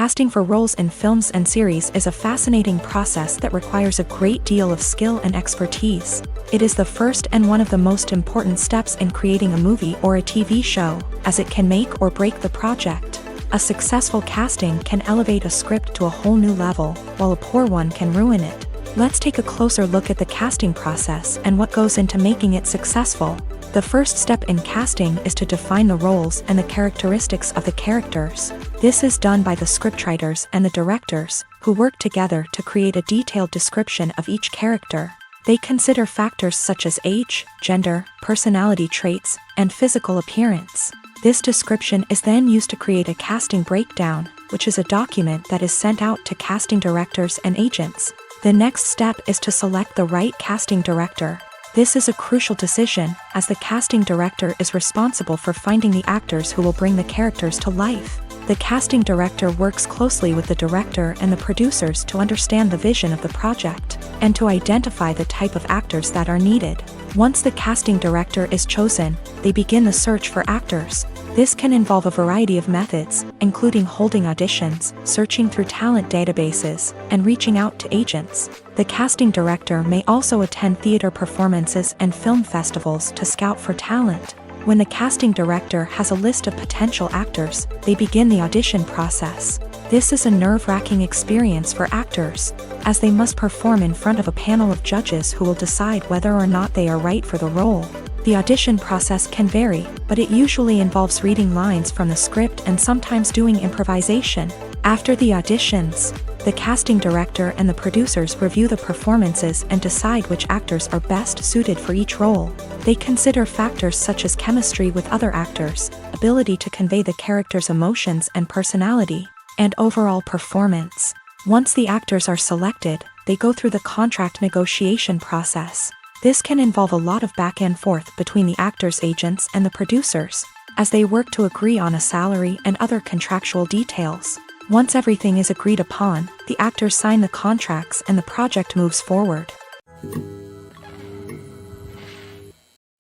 Casting for roles in films and series is a fascinating process that requires a great deal of skill and expertise. It is the first and one of the most important steps in creating a movie or a TV show, as it can make or break the project. A successful casting can elevate a script to a whole new level, while a poor one can ruin it. Let's take a closer look at the casting process and what goes into making it successful. The first step in casting is to define the roles and the characteristics of the characters. This is done by the scriptwriters and the directors, who work together to create a detailed description of each character. They consider factors such as age, gender, personality traits, and physical appearance. This description is then used to create a casting breakdown, which is a document that is sent out to casting directors and agents. The next step is to select the right casting director. This is a crucial decision, as the casting director is responsible for finding the actors who will bring the characters to life. The casting director works closely with the director and the producers to understand the vision of the project, and to identify the type of actors that are needed. Once the casting director is chosen, they begin the search for actors. This can involve a variety of methods, including holding auditions, searching through talent databases, and reaching out to agents. The casting director may also attend theater performances and film festivals to scout for talent. When the casting director has a list of potential actors, they begin the audition process. This is a nerve-wracking experience for actors, as they must perform in front of a panel of judges who will decide whether or not they are right for the role. The audition process can vary, but it usually involves reading lines from the script and sometimes doing improvisation. After the auditions, the casting director and the producers review the performances and decide which actors are best suited for each role. They consider factors such as chemistry with other actors, ability to convey the character's emotions and personality, and overall performance. Once the actors are selected, they go through the contract negotiation process. This can involve a lot of back and forth between the actors' agents and the producers, as they work to agree on a salary and other contractual details. Once everything is agreed upon, the actors sign the contracts and the project moves forward.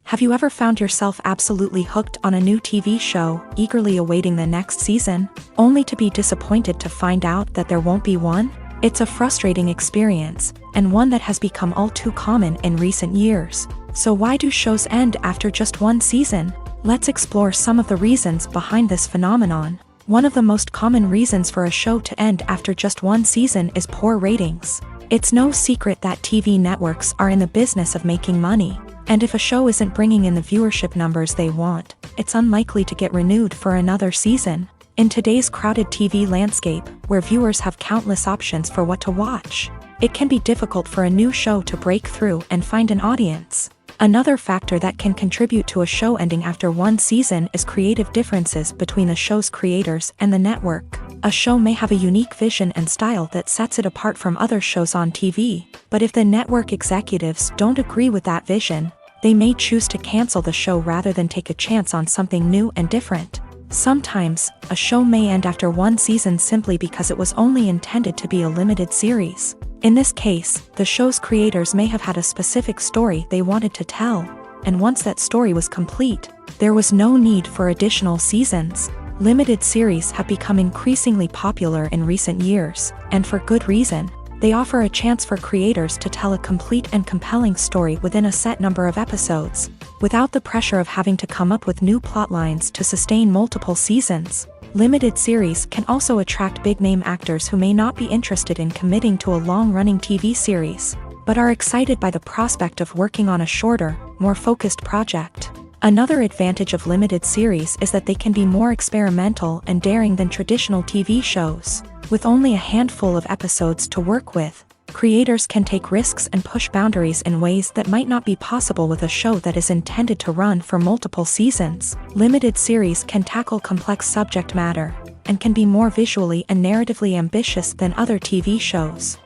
Have you ever found yourself absolutely hooked on a new TV show, eagerly awaiting the next season, only to be disappointed to find out that there won't be one? It's a frustrating experience, and one that has become all too common in recent years. So why do shows end after just one season? Let's explore some of the reasons behind this phenomenon. One of the most common reasons for a show to end after just one season is poor ratings. It's no secret that TV networks are in the business of making money, and if a show isn't bringing in the viewership numbers they want, it's unlikely to get renewed for another season. In today's crowded TV landscape, where viewers have countless options for what to watch, it can be difficult for a new show to break through and find an audience. Another factor that can contribute to a show ending after one season is creative differences between the show's creators and the network. A show may have a unique vision and style that sets it apart from other shows on TV, but if the network executives don't agree with that vision, they may choose to cancel the show rather than take a chance on something new and different. Sometimes, a show may end after one season simply because it was only intended to be a limited series. In this case, the show's creators may have had a specific story they wanted to tell, and once that story was complete, there was no need for additional seasons. Limited series have become increasingly popular in recent years, and for good reason. They offer a chance for creators to tell a complete and compelling story within a set number of episodes, without the pressure of having to come up with new plot lines to sustain multiple seasons. Limited series can also attract big-name actors who may not be interested in committing to a long-running TV series, but are excited by the prospect of working on a shorter, more focused project. Another advantage of limited series is that they can be more experimental and daring than traditional TV shows. With only a handful of episodes to work with, creators can take risks and push boundaries in ways that might not be possible with a show that is intended to run for multiple seasons. Limited series can tackle complex subject matter, and can be more visually and narratively ambitious than other TV shows.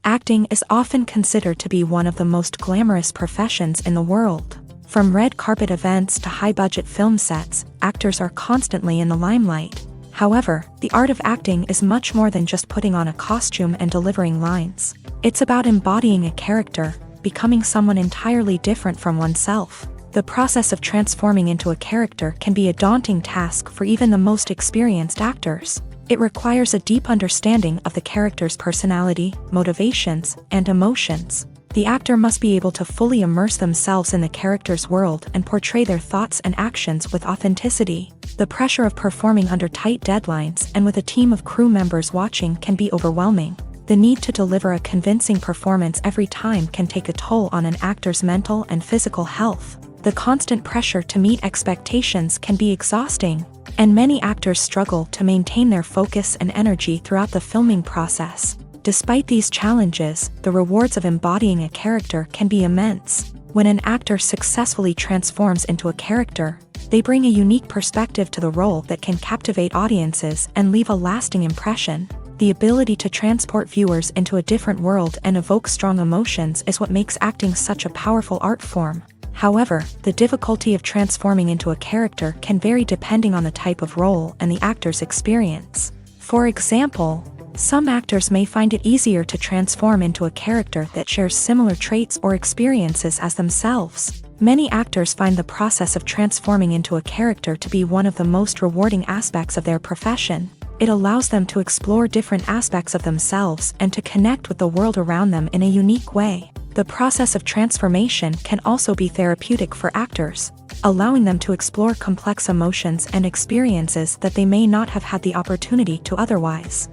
Acting is often considered to be one of the most glamorous professions in the world. From red carpet events to high-budget film sets, actors are constantly in the limelight. However, the art of acting is much more than just putting on a costume and delivering lines. It's about embodying a character, becoming someone entirely different from oneself. The process of transforming into a character can be a daunting task for even the most experienced actors. It requires a deep understanding of the character's personality, motivations, and emotions. The actor must be able to fully immerse themselves in the character's world and portray their thoughts and actions with authenticity. The pressure of performing under tight deadlines and with a team of crew members watching can be overwhelming. The need to deliver a convincing performance every time can take a toll on an actor's mental and physical health. The constant pressure to meet expectations can be exhausting, and many actors struggle to maintain their focus and energy throughout the filming process. Despite these challenges, the rewards of embodying a character can be immense. When an actor successfully transforms into a character, they bring a unique perspective to the role that can captivate audiences and leave a lasting impression. The ability to transport viewers into a different world and evoke strong emotions is what makes acting such a powerful art form. However, the difficulty of transforming into a character can vary depending on the type of role and the actor's experience. For example, some actors may find it easier to transform into a character that shares similar traits or experiences as themselves. Many actors find the process of transforming into a character to be one of the most rewarding aspects of their profession. It allows them to explore different aspects of themselves and to connect with the world around them in a unique way. The process of transformation can also be therapeutic for actors, allowing them to explore complex emotions and experiences that they may not have had the opportunity to otherwise.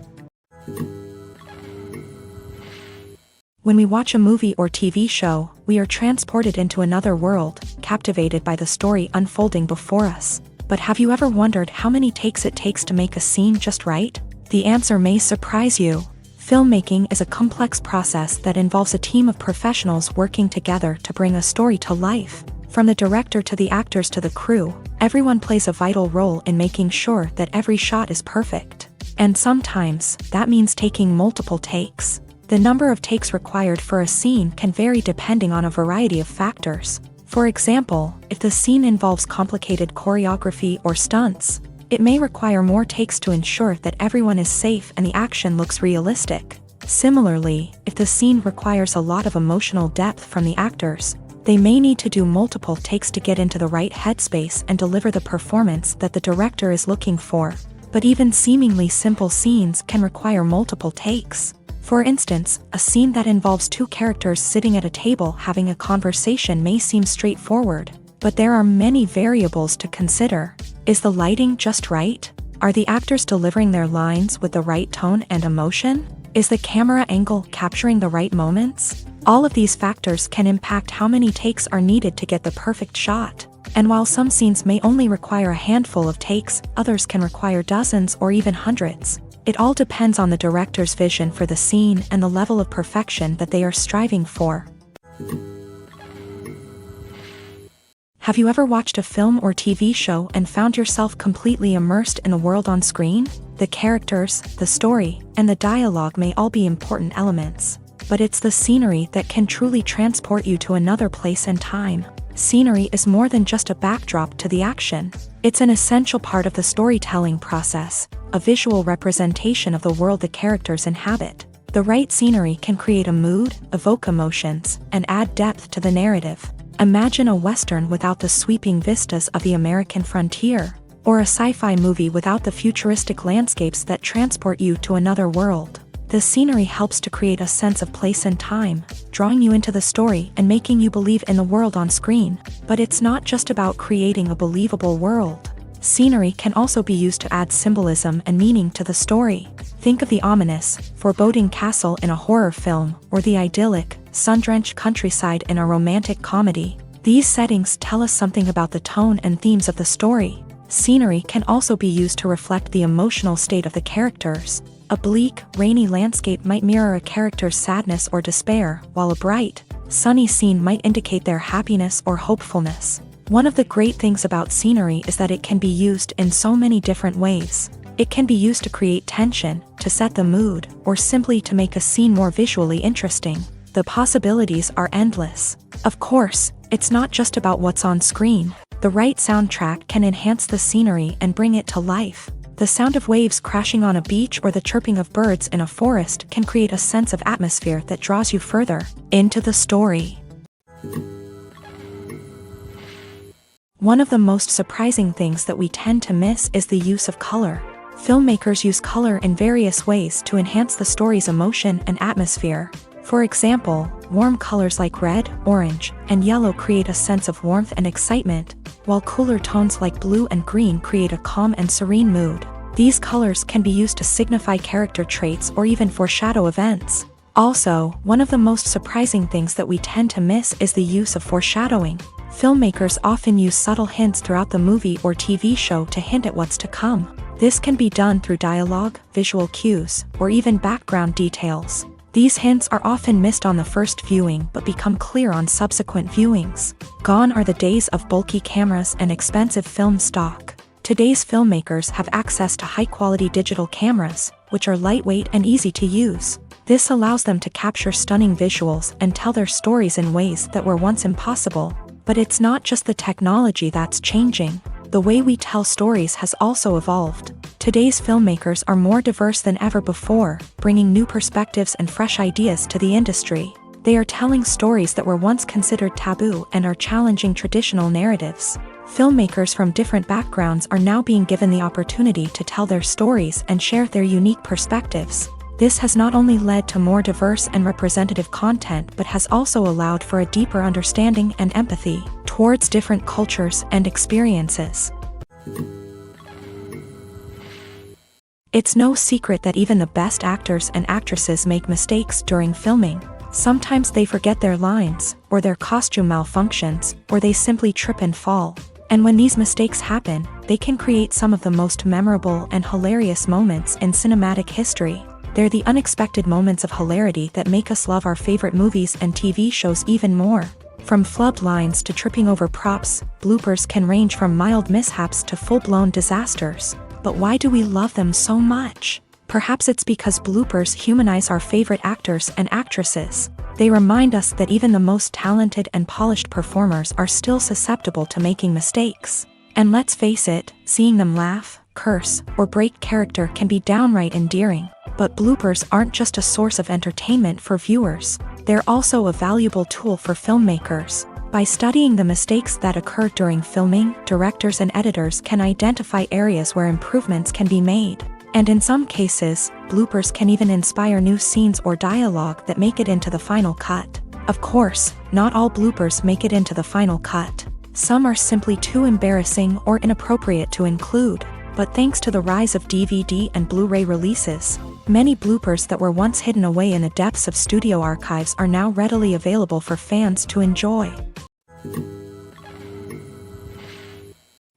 When we watch a movie or TV show, we are transported into another world, captivated by the story unfolding before us. But have you ever wondered how many takes it takes to make a scene just right? The answer may surprise you. Filmmaking is a complex process that involves a team of professionals working together to bring a story to life. From the director to the actors to the crew, everyone plays a vital role in making sure that every shot is perfect. And sometimes, that means taking multiple takes. The number of takes required for a scene can vary depending on a variety of factors. For example, if the scene involves complicated choreography or stunts, it may require more takes to ensure that everyone is safe and the action looks realistic. Similarly, if the scene requires a lot of emotional depth from the actors, they may need to do multiple takes to get into the right headspace and deliver the performance that the director is looking for. But even seemingly simple scenes can require multiple takes. For instance, a scene that involves two characters sitting at a table having a conversation may seem straightforward, but there are many variables to consider. Is the lighting just right? Are the actors delivering their lines with the right tone and emotion? Is the camera angle capturing the right moments? All of these factors can impact how many takes are needed to get the perfect shot. And while some scenes may only require a handful of takes, others can require dozens or even hundreds. It all depends on the director's vision for the scene and the level of perfection that they are striving for. Have you ever watched a film or TV show and found yourself completely immersed in the world on screen? The characters, the story, and the dialogue may all be important elements, but it's the scenery that can truly transport you to another place and time. Scenery is more than just a backdrop to the action. It's an essential part of the storytelling process, a visual representation of the world the characters inhabit. The right scenery can create a mood, evoke emotions, and add depth to the narrative. Imagine a Western without the sweeping vistas of the American frontier, or a sci-fi movie without the futuristic landscapes that transport you to another world. The scenery helps to create a sense of place and time, drawing you into the story and making you believe in the world on screen. But it's not just about creating a believable world. Scenery can also be used to add symbolism and meaning to the story. Think of the ominous, foreboding castle in a horror film, or the idyllic, sun-drenched countryside in a romantic comedy. These settings tell us something about the tone and themes of the story. Scenery can also be used to reflect the emotional state of the characters. A bleak, rainy landscape might mirror a character's sadness or despair, while a bright, sunny scene might indicate their happiness or hopefulness. One of the great things about scenery is that it can be used in so many different ways. It can be used to create tension, to set the mood, or simply to make a scene more visually interesting. The possibilities are endless. Of course, it's not just about what's on screen. The right soundtrack can enhance the scenery and bring it to life. The sound of waves crashing on a beach or the chirping of birds in a forest can create a sense of atmosphere that draws you further into the story. One of the most surprising things that we tend to miss is the use of color. Filmmakers use color in various ways to enhance the story's emotion and atmosphere. For example, warm colors like red, orange, and yellow create a sense of warmth and excitement, while cooler tones like blue and green create a calm and serene mood. These colors can be used to signify character traits or even foreshadow events. Also, one of the most surprising things that we tend to miss is the use of foreshadowing. Filmmakers often use subtle hints throughout the movie or TV show to hint at what's to come. This can be done through dialogue, visual cues, or even background details. These hints are often missed on the first viewing but become clear on subsequent viewings. Gone are the days of bulky cameras and expensive film stock. Today's filmmakers have access to high-quality digital cameras, which are lightweight and easy to use. This allows them to capture stunning visuals and tell their stories in ways that were once impossible. But it's not just the technology that's changing. The way we tell stories has also evolved. Today's filmmakers are more diverse than ever before, bringing new perspectives and fresh ideas to the industry. They are telling stories that were once considered taboo and are challenging traditional narratives. Filmmakers from different backgrounds are now being given the opportunity to tell their stories and share their unique perspectives. This has not only led to more diverse and representative content but has also allowed for a deeper understanding and empathy towards different cultures and experiences. It's no secret that even the best actors and actresses make mistakes during filming. Sometimes they forget their lines, or their costume malfunctions, or they simply trip and fall. And when these mistakes happen, they can create some of the most memorable and hilarious moments in cinematic history. They're the unexpected moments of hilarity that make us love our favorite movies and TV shows even more. From flubbed lines to tripping over props, bloopers can range from mild mishaps to full-blown disasters. But why do we love them so much? Perhaps it's because bloopers humanize our favorite actors and actresses. They remind us that even the most talented and polished performers are still susceptible to making mistakes. And let's face it, seeing them laugh, curse, or break character can be downright endearing. But bloopers aren't just a source of entertainment for viewers. They're also a valuable tool for filmmakers. By studying the mistakes that occur during filming, directors and editors can identify areas where improvements can be made. And in some cases, bloopers can even inspire new scenes or dialogue that make it into the final cut. Of course, not all bloopers make it into the final cut. Some are simply too embarrassing or inappropriate to include. But thanks to the rise of DVD and Blu-ray releases, many bloopers that were once hidden away in the depths of studio archives are now readily available for fans to enjoy.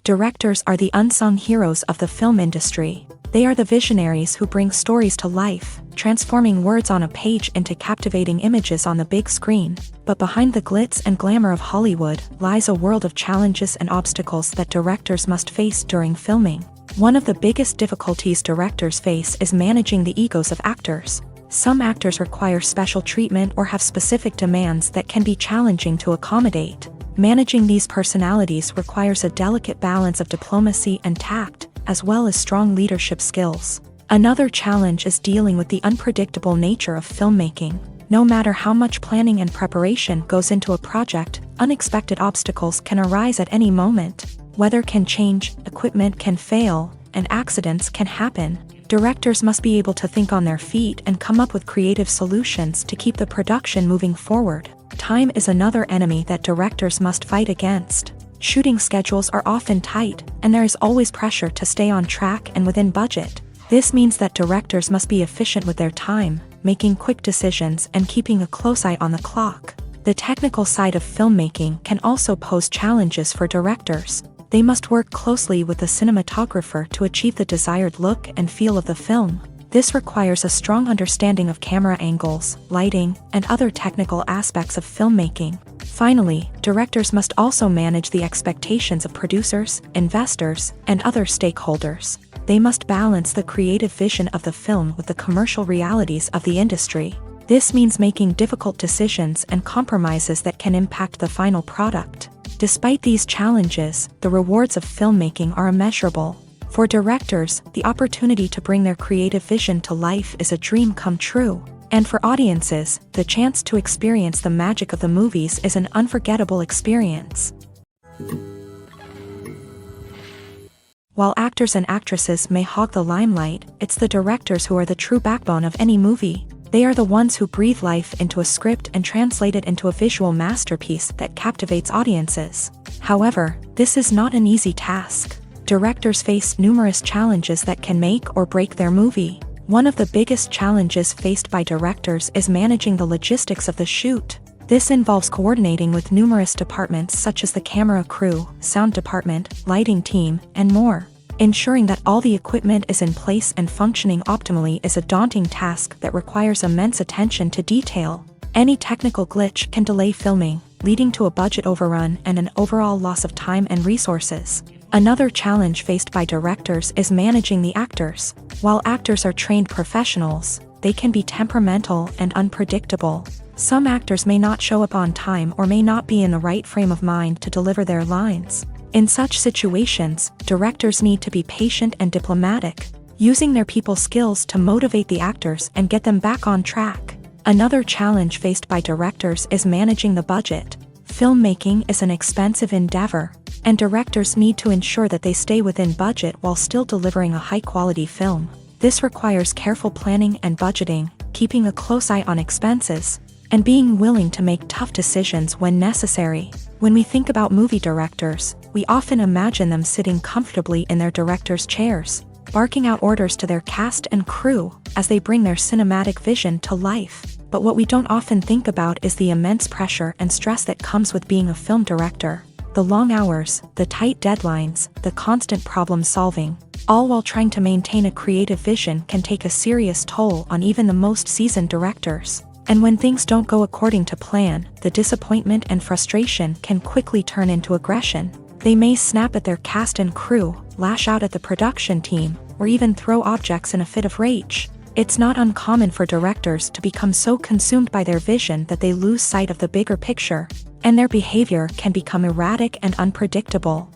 Directors are the unsung heroes of the film industry. They are the visionaries who bring stories to life, transforming words on a page into captivating images on the big screen. But behind the glitz and glamour of Hollywood lies a world of challenges and obstacles that directors must face during filming. One of the biggest difficulties directors face is managing the egos of actors. Some actors require special treatment or have specific demands that can be challenging to accommodate. Managing these personalities requires a delicate balance of diplomacy and tact, as well as strong leadership skills. Another challenge is dealing with the unpredictable nature of filmmaking. No matter how much planning and preparation goes into a project, unexpected obstacles can arise at any moment. Weather can change, equipment can fail, and accidents can happen. Directors must be able to think on their feet and come up with creative solutions to keep the production moving forward. Time is another enemy that directors must fight against. Shooting schedules are often tight, and there is always pressure to stay on track and within budget. This means that directors must be efficient with their time, making quick decisions and keeping a close eye on the clock. The technical side of filmmaking can also pose challenges for directors. They must work closely with the cinematographer to achieve the desired look and feel of the film. This requires a strong understanding of camera angles, lighting, and other technical aspects of filmmaking. Finally, directors must also manage the expectations of producers, investors, and other stakeholders. They must balance the creative vision of the film with the commercial realities of the industry. This means making difficult decisions and compromises that can impact the final product. Despite these challenges, the rewards of filmmaking are immeasurable. For directors, the opportunity to bring their creative vision to life is a dream come true. And for audiences, the chance to experience the magic of the movies is an unforgettable experience. While actors and actresses may hog the limelight, it's the directors who are the true backbone of any movie. They are the ones who breathe life into a script and translate it into a visual masterpiece that captivates audiences. However, this is not an easy task. Directors face numerous challenges that can make or break their movie. One of the biggest challenges faced by directors is managing the logistics of the shoot. This involves coordinating with numerous departments such as the camera crew, sound department, lighting team, and more. Ensuring that all the equipment is in place and functioning optimally is a daunting task that requires immense attention to detail. Any technical glitch can delay filming, leading to a budget overrun and an overall loss of time and resources. Another challenge faced by directors is managing the actors. While actors are trained professionals, they can be temperamental and unpredictable. Some actors may not show up on time or may not be in the right frame of mind to deliver their lines. In such situations, directors need to be patient and diplomatic, using their people skills to motivate the actors and get them back on track. Another challenge faced by directors is managing the budget. Filmmaking is an expensive endeavor, and directors need to ensure that they stay within budget while still delivering a high-quality film. This requires careful planning and budgeting, keeping a close eye on expenses, and being willing to make tough decisions when necessary. When we think about movie directors, we often imagine them sitting comfortably in their director's chairs, barking out orders to their cast and crew as they bring their cinematic vision to life. But what we don't often think about is the immense pressure and stress that comes with being a film director. The long hours, the tight deadlines, the constant problem solving, all while trying to maintain a creative vision can take a serious toll on even the most seasoned directors. And when things don't go according to plan, the disappointment and frustration can quickly turn into aggression. They may snap at their cast and crew, lash out at the production team, or even throw objects in a fit of rage. It's not uncommon for directors to become so consumed by their vision that they lose sight of the bigger picture, and their behavior can become erratic and unpredictable.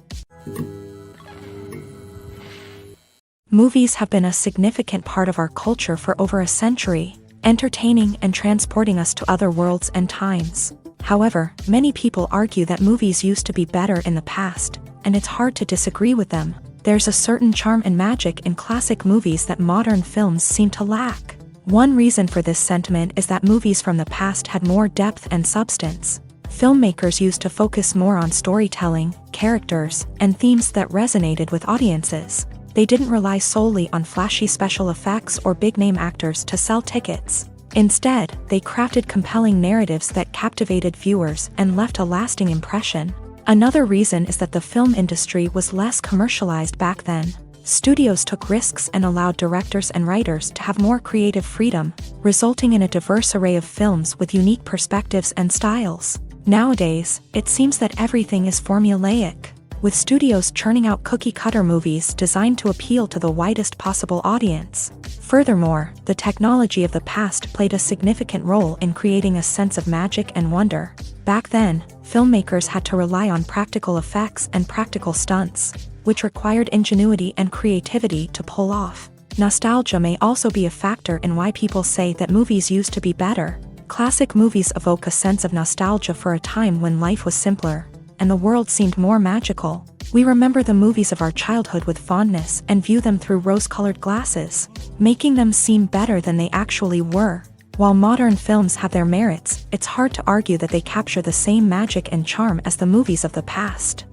Movies have been a significant part of our culture for over a century, entertaining and transporting us to other worlds and times. However, many people argue that movies used to be better in the past, and it's hard to disagree with them. There's a certain charm and magic in classic movies that modern films seem to lack. One reason for this sentiment is that movies from the past had more depth and substance. Filmmakers used to focus more on storytelling, characters, and themes that resonated with audiences. They didn't rely solely on flashy special effects or big-name actors to sell tickets. Instead, they crafted compelling narratives that captivated viewers and left a lasting impression. Another reason is that the film industry was less commercialized back then. Studios took risks and allowed directors and writers to have more creative freedom, resulting in a diverse array of films with unique perspectives and styles. Nowadays, it seems that everything is formulaic, with studios churning out cookie-cutter movies designed to appeal to the widest possible audience. Furthermore, the technology of the past played a significant role in creating a sense of magic and wonder. Back then, filmmakers had to rely on practical effects and practical stunts, which required ingenuity and creativity to pull off. Nostalgia may also be a factor in why people say that movies used to be better. Classic movies evoke a sense of nostalgia for a time when life was simpler, and the world seemed more magical. We remember the movies of our childhood with fondness and view them through rose-colored glasses, making them seem better than they actually were. While modern films have their merits, it's hard to argue that they capture the same magic and charm as the movies of the past.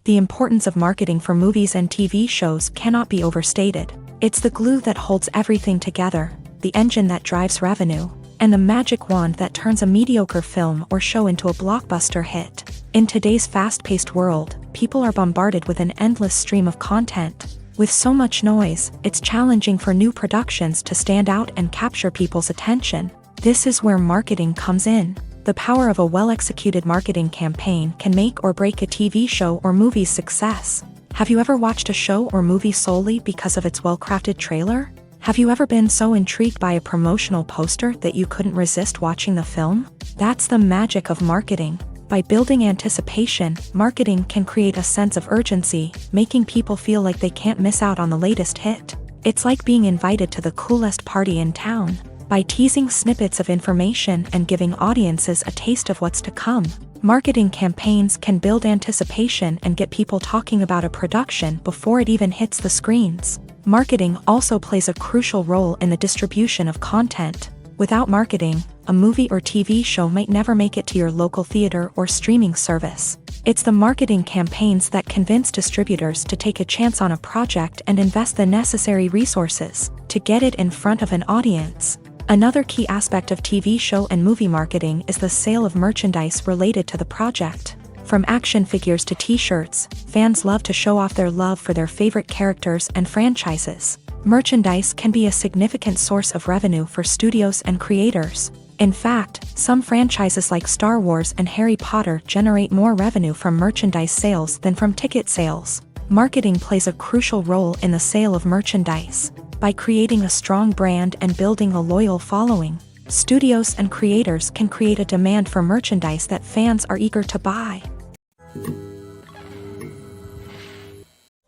The importance of marketing for movies and TV shows cannot be overstated. It's the glue that holds everything together, the engine that drives revenue, and the magic wand that turns a mediocre film or show into a blockbuster hit. In today's fast-paced world, people are bombarded with an endless stream of content. With so much noise, it's challenging for new productions to stand out and capture people's attention. This is where marketing comes in. The power of a well-executed marketing campaign can make or break a TV show or movie's success. Have you ever watched a show or movie solely because of its well-crafted trailer? Have you ever been so intrigued by a promotional poster that you couldn't resist watching the film? That's the magic of marketing. By building anticipation, marketing can create a sense of urgency, making people feel like they can't miss out on the latest hit. It's like being invited to the coolest party in town. By teasing snippets of information and giving audiences a taste of what's to come, Marketing campaigns can build anticipation and get people talking about a production before it even hits the screens. Marketing also plays a crucial role in the distribution of content. Without marketing, a movie or TV show might never make it to your local theater or streaming service. It's the marketing campaigns that convince distributors to take a chance on a project and invest the necessary resources to get it in front of an audience. Another key aspect of TV show and movie marketing is the sale of merchandise related to the project. From action figures to t-shirts, fans love to show off their love for their favorite characters and franchises. Merchandise can be a significant source of revenue for studios and creators. In fact, some franchises like Star Wars and Harry Potter generate more revenue from merchandise sales than from ticket sales. Marketing plays a crucial role in the sale of merchandise. By creating a strong brand and building a loyal following, studios and creators can create a demand for merchandise that fans are eager to buy.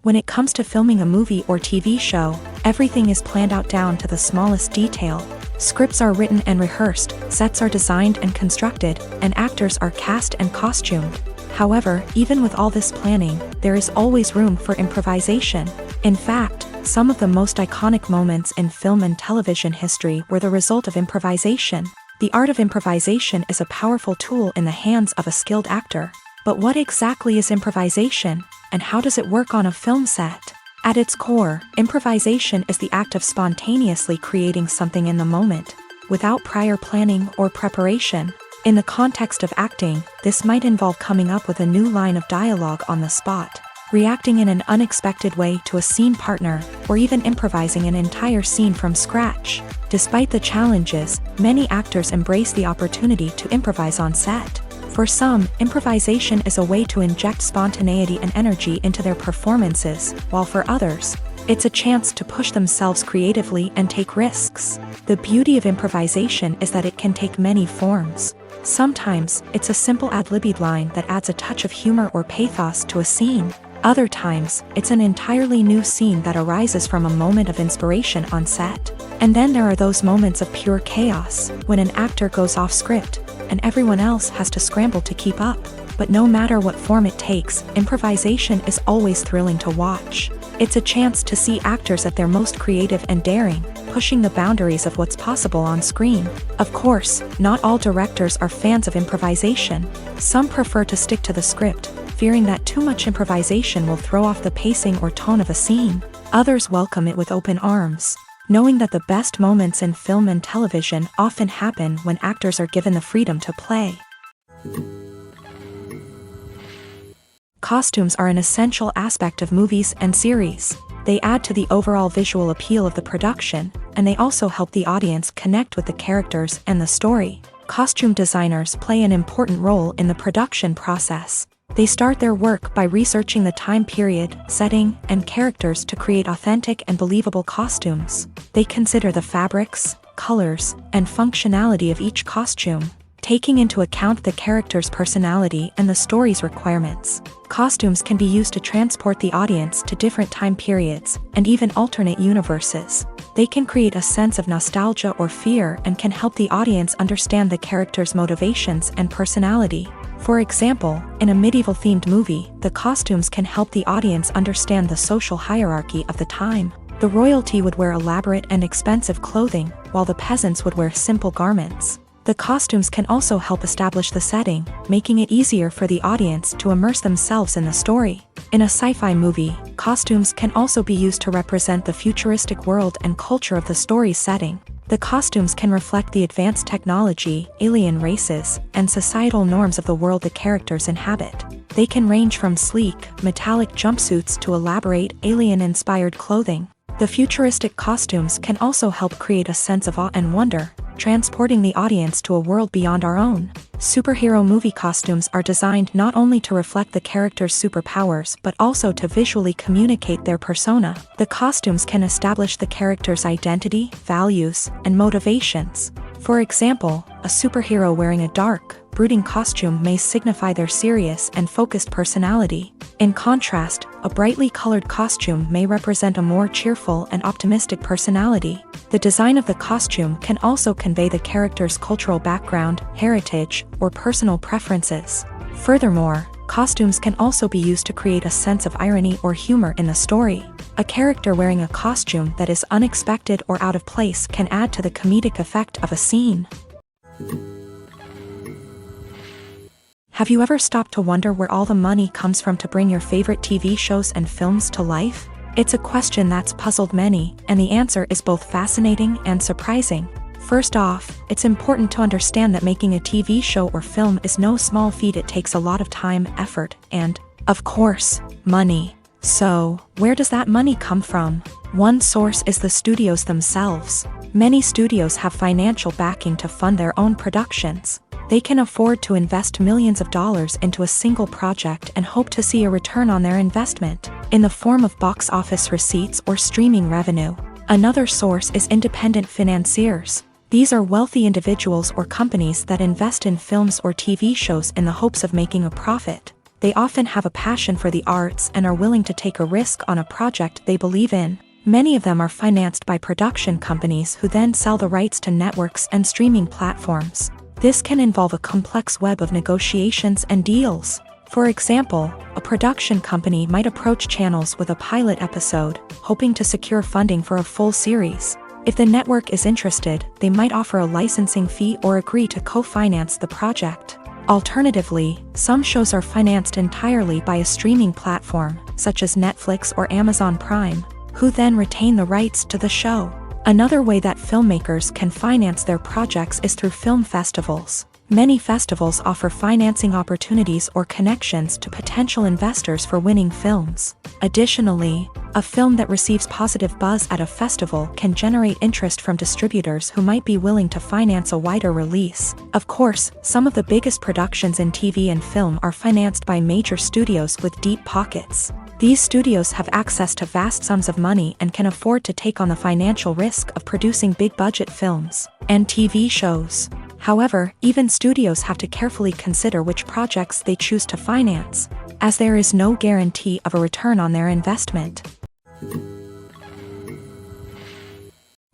When it comes to filming a movie or TV show, everything is planned out down to the smallest detail. Scripts are written and rehearsed, sets are designed and constructed, and actors are cast and costumed. However, even with all this planning, there is always room for improvisation. In fact, some of the most iconic moments in film and television history were the result of improvisation. The art of improvisation is a powerful tool in the hands of a skilled actor. But what exactly is improvisation, and how does it work on a film set? At its core, improvisation is the act of spontaneously creating something in the moment, without prior planning or preparation. In the context of acting, this might involve coming up with a new line of dialogue on the spot, reacting in an unexpected way to a scene partner, or even improvising an entire scene from scratch. Despite the challenges, many actors embrace the opportunity to improvise on set. For some, improvisation is a way to inject spontaneity and energy into their performances, while for others, it's a chance to push themselves creatively and take risks. The beauty of improvisation is that it can take many forms. Sometimes, it's a simple ad-libbed line that adds a touch of humor or pathos to a scene. Other times, it's an entirely new scene that arises from a moment of inspiration on set. And then there are those moments of pure chaos, when an actor goes off script, and everyone else has to scramble to keep up. But no matter what form it takes, improvisation is always thrilling to watch. It's a chance to see actors at their most creative and daring, pushing the boundaries of what's possible on screen. Of course, not all directors are fans of improvisation. Some prefer to stick to the script, fearing that too much improvisation will throw off the pacing or tone of a scene. Others welcome it with open arms, knowing that the best moments in film and television often happen when actors are given the freedom to play. Costumes are an essential aspect of movies and series. They add to the overall visual appeal of the production, and they also help the audience connect with the characters and the story. Costume designers play an important role in the production process. They start their work by researching the time period, setting, and characters to create authentic and believable costumes. They consider the fabrics, colors, and functionality of each costume, taking into account the character's personality and the story's requirements. Costumes can be used to transport the audience to different time periods, and even alternate universes. They can create a sense of nostalgia or fear and can help the audience understand the character's motivations and personality. For example, in a medieval-themed movie, the costumes can help the audience understand the social hierarchy of the time. The royalty would wear elaborate and expensive clothing, while the peasants would wear simple garments. The costumes can also help establish the setting, making it easier for the audience to immerse themselves in the story. In a sci-fi movie, costumes can also be used to represent the futuristic world and culture of the story's setting. The costumes can reflect the advanced technology, alien races, and societal norms of the world the characters inhabit. They can range from sleek, metallic jumpsuits to elaborate, alien-inspired clothing. The futuristic costumes can also help create a sense of awe and wonder, transporting the audience to a world beyond our own. Superhero movie costumes are designed not only to reflect the character's superpowers but also to visually communicate their persona. The costumes can establish the character's identity, values, and motivations. For example, a superhero wearing a dark, brooding costume may signify their serious and focused personality. In contrast, a brightly colored costume may represent a more cheerful and optimistic personality. The design of the costume can also convey the character's cultural background, heritage, or personal preferences. Furthermore, costumes can also be used to create a sense of irony or humor in the story. A character wearing a costume that is unexpected or out of place can add to the comedic effect of a scene. Have you ever stopped to wonder where all the money comes from to bring your favorite TV shows and films to life? It's a question that's puzzled many, and the answer is both fascinating and surprising. First off, it's important to understand that making a TV show or film is no small feat. It takes a lot of time, effort, and, of course, money. So, where does that money come from? One source is the studios themselves. Many studios have financial backing to fund their own productions. They can afford to invest millions of dollars into a single project and hope to see a return on their investment, in the form of box office receipts or streaming revenue. Another source is independent financiers. These are wealthy individuals or companies that invest in films or TV shows in the hopes of making a profit. They often have a passion for the arts and are willing to take a risk on a project they believe in. Many of them are financed by production companies who then sell the rights to networks and streaming platforms. This can involve a complex web of negotiations and deals. For example, a production company might approach channels with a pilot episode, hoping to secure funding for a full series. If the network is interested, they might offer a licensing fee or agree to co-finance the project. Alternatively, some shows are financed entirely by a streaming platform, such as Netflix or Amazon Prime, who then retain the rights to the show. Another way that filmmakers can finance their projects is through film festivals. Many festivals offer financing opportunities or connections to potential investors for winning films. Additionally, a film that receives positive buzz at a festival can generate interest from distributors who might be willing to finance a wider release. Of course, some of the biggest productions in TV and film are financed by major studios with deep pockets. These studios have access to vast sums of money and can afford to take on the financial risk of producing big-budget films and TV shows. However, even studios have to carefully consider which projects they choose to finance, as there is no guarantee of a return on their investment.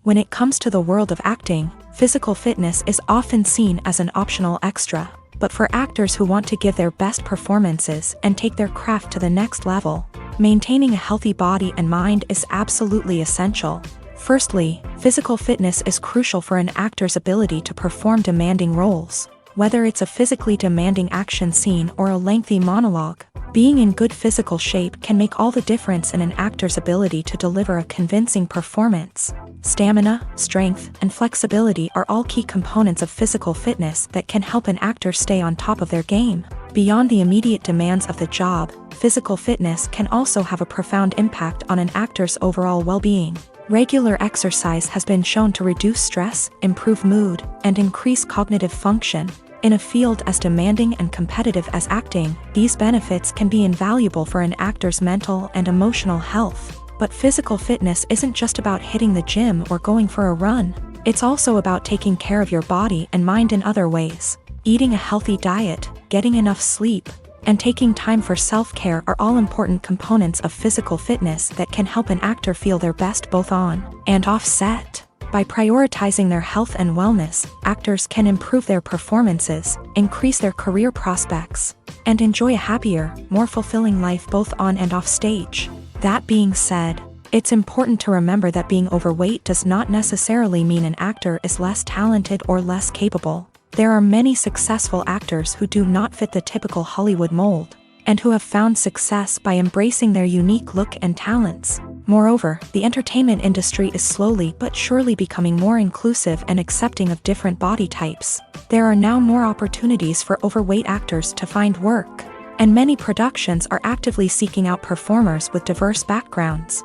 When it comes to the world of acting, physical fitness is often seen as an optional extra. But for actors who want to give their best performances and take their craft to the next level, maintaining a healthy body and mind is absolutely essential. Firstly, physical fitness is crucial for an actor's ability to perform demanding roles. Whether it's a physically demanding action scene or a lengthy monologue, being in good physical shape can make all the difference in an actor's ability to deliver a convincing performance. Stamina, strength, and flexibility are all key components of physical fitness that can help an actor stay on top of their game. Beyond the immediate demands of the job, physical fitness can also have a profound impact on an actor's overall well-being. Regular exercise has been shown to reduce stress, improve mood, and increase cognitive function. In a field as demanding and competitive as acting, these benefits can be invaluable for an actor's mental and emotional health. But physical fitness isn't just about hitting the gym or going for a run. It's also about taking care of your body and mind in other ways. Eating a healthy diet, getting enough sleep, and taking time for self-care are all important components of physical fitness that can help an actor feel their best both on and off set. By prioritizing their health and wellness, actors can improve their performances, increase their career prospects, and enjoy a happier, more fulfilling life both on and off stage. That being said, it's important to remember that being overweight does not necessarily mean an actor is less talented or less capable. There are many successful actors who do not fit the typical Hollywood mold, and who have found success by embracing their unique look and talents. Moreover, the entertainment industry is slowly but surely becoming more inclusive and accepting of different body types. There are now more opportunities for overweight actors to find work, and many productions are actively seeking out performers with diverse backgrounds.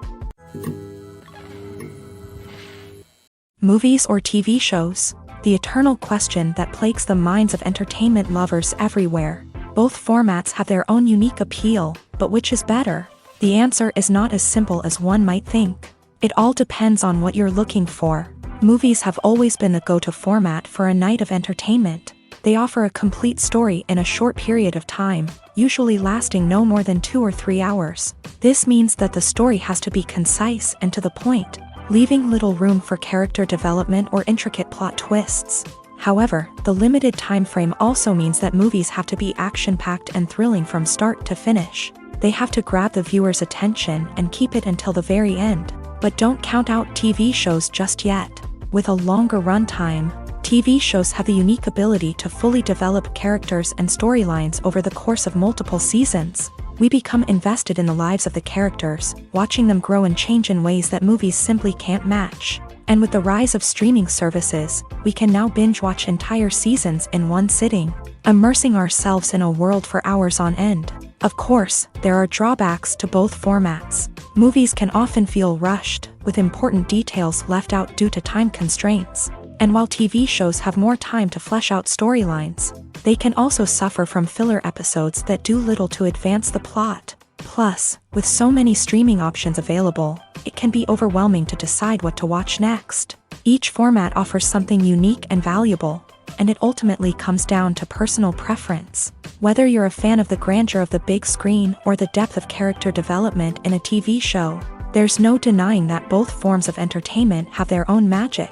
Movies or TV shows? The eternal question that plagues the minds of entertainment lovers everywhere. Both formats have their own unique appeal, but which is better? The answer is not as simple as one might think. It all depends on what you're looking for. Movies have always been the go-to format for a night of entertainment. They offer a complete story in a short period of time, usually lasting no more than 2 or 3 hours. This means that the story has to be concise and to the point, leaving little room for character development or intricate plot twists. However, the limited time frame also means that movies have to be action-packed and thrilling from start to finish. They have to grab the viewer's attention and keep it until the very end. But don't count out TV shows just yet. With a longer runtime, TV shows have the unique ability to fully develop characters and storylines over the course of multiple seasons. We become invested in the lives of the characters, watching them grow and change in ways that movies simply can't match. And with the rise of streaming services, we can now binge-watch entire seasons in one sitting, immersing ourselves in a world for hours on end. Of course, there are drawbacks to both formats. Movies can often feel rushed, with important details left out due to time constraints. And while TV shows have more time to flesh out storylines, they can also suffer from filler episodes that do little to advance the plot. Plus, with so many streaming options available, it can be overwhelming to decide what to watch next. Each format offers something unique and valuable, and it ultimately comes down to personal preference. Whether you're a fan of the grandeur of the big screen or the depth of character development in a TV show, there's no denying that both forms of entertainment have their own magic.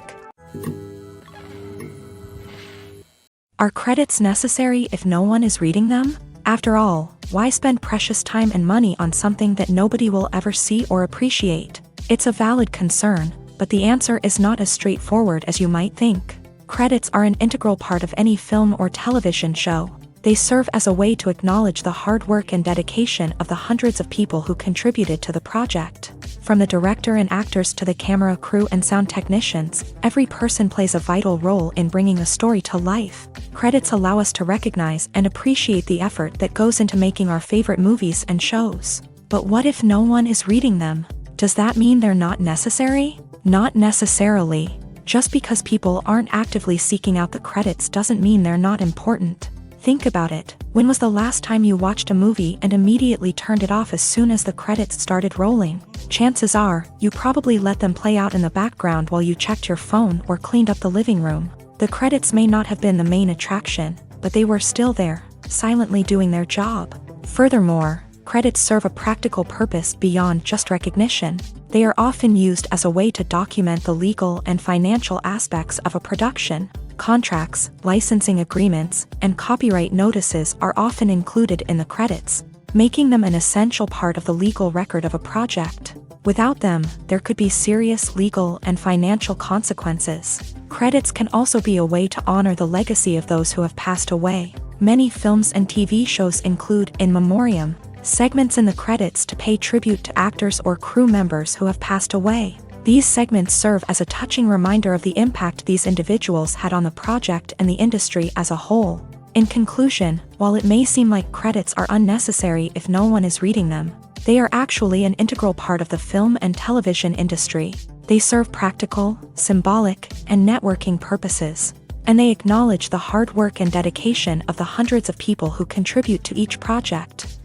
Are credits necessary if no one is reading them? After all, why spend precious time and money on something that nobody will ever see or appreciate? It's a valid concern, but the answer is not as straightforward as you might think. Credits are an integral part of any film or television show. They serve as a way to acknowledge the hard work and dedication of the hundreds of people who contributed to the project. From the director and actors to the camera crew and sound technicians, every person plays a vital role in bringing a story to life. Credits allow us to recognize and appreciate the effort that goes into making our favorite movies and shows. But what if no one is reading them? Does that mean they're not necessary? Not necessarily. Just because people aren't actively seeking out the credits doesn't mean they're not important. Think about it. When was the last time you watched a movie and immediately turned it off as soon as the credits started rolling? Chances are, you probably let them play out in the background while you checked your phone or cleaned up the living room. The credits may not have been the main attraction, but they were still there, silently doing their job. Furthermore, credits serve a practical purpose beyond just recognition. They are often used as a way to document the legal and financial aspects of a production. Contracts, licensing agreements, and copyright notices are often included in the credits, making them an essential part of the legal record of a project. Without them, there could be serious legal and financial consequences. Credits can also be a way to honor the legacy of those who have passed away. Many films and TV shows include in memoriam segments in the credits to pay tribute to actors or crew members who have passed away. These segments serve as a touching reminder of the impact these individuals had on the project and the industry as a whole. In conclusion, while it may seem like credits are unnecessary if no one is reading them, they are actually an integral part of the film and television industry. They serve practical, symbolic, and networking purposes, and they acknowledge the hard work and dedication of the hundreds of people who contribute to each project.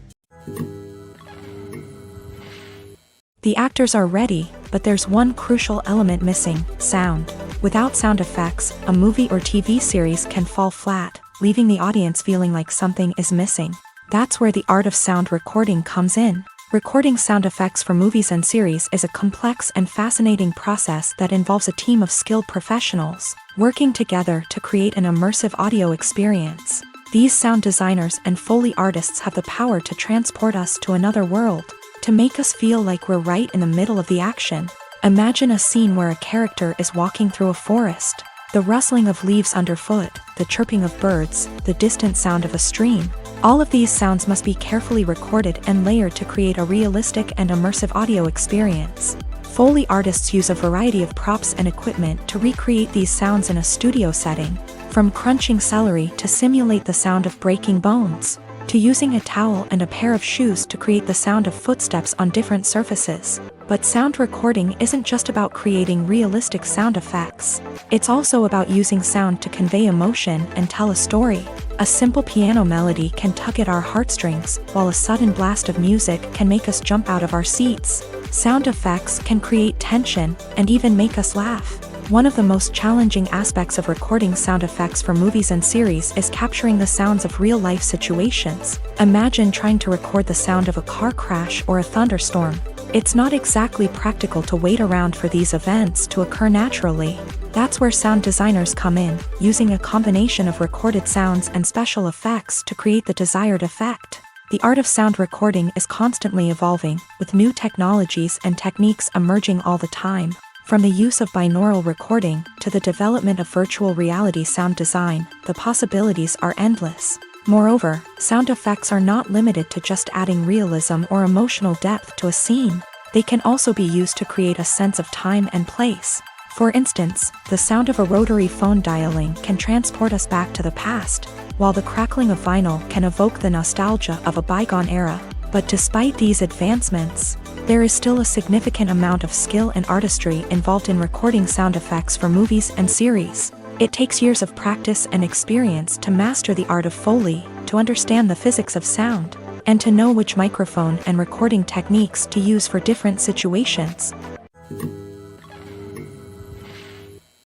The actors are ready, but there's one crucial element missing: sound. Without sound effects, a movie or TV series can fall flat, leaving the audience feeling like something is missing. That's where the art of sound recording comes in. Recording sound effects for movies and series is a complex and fascinating process that involves a team of skilled professionals working together to create an immersive audio experience. These sound designers and Foley artists have the power to transport us to another world, to make us feel like we're right in the middle of the action. Imagine a scene where a character is walking through a forest. The rustling of leaves underfoot, the chirping of birds, the distant sound of a stream. All of these sounds must be carefully recorded and layered to create a realistic and immersive audio experience. Foley artists use a variety of props and equipment to recreate these sounds in a studio setting, from crunching celery to simulate the sound of breaking bones, to using a towel and a pair of shoes to create the sound of footsteps on different surfaces. But sound recording isn't just about creating realistic sound effects. It's also about using sound to convey emotion and tell a story. A simple piano melody can tug at our heartstrings, while a sudden blast of music can make us jump out of our seats. Sound effects can create tension and even make us laugh. One of the most challenging aspects of recording sound effects for movies and series is capturing the sounds of real-life situations. Imagine trying to record the sound of a car crash or a thunderstorm. It's not exactly practical to wait around for these events to occur naturally. That's where sound designers come in, using a combination of recorded sounds and special effects to create the desired effect. The art of sound recording is constantly evolving, with new technologies and techniques emerging all the time. From the use of binaural recording to the development of virtual reality sound design, the possibilities are endless. Moreover, sound effects are not limited to just adding realism or emotional depth to a scene. They can also be used to create a sense of time and place. For instance, the sound of a rotary phone dialing can transport us back to the past, while the crackling of vinyl can evoke the nostalgia of a bygone era. But despite these advancements, there is still a significant amount of skill and artistry involved in recording sound effects for movies and series. It takes years of practice and experience to master the art of Foley, to understand the physics of sound, and to know which microphone and recording techniques to use for different situations.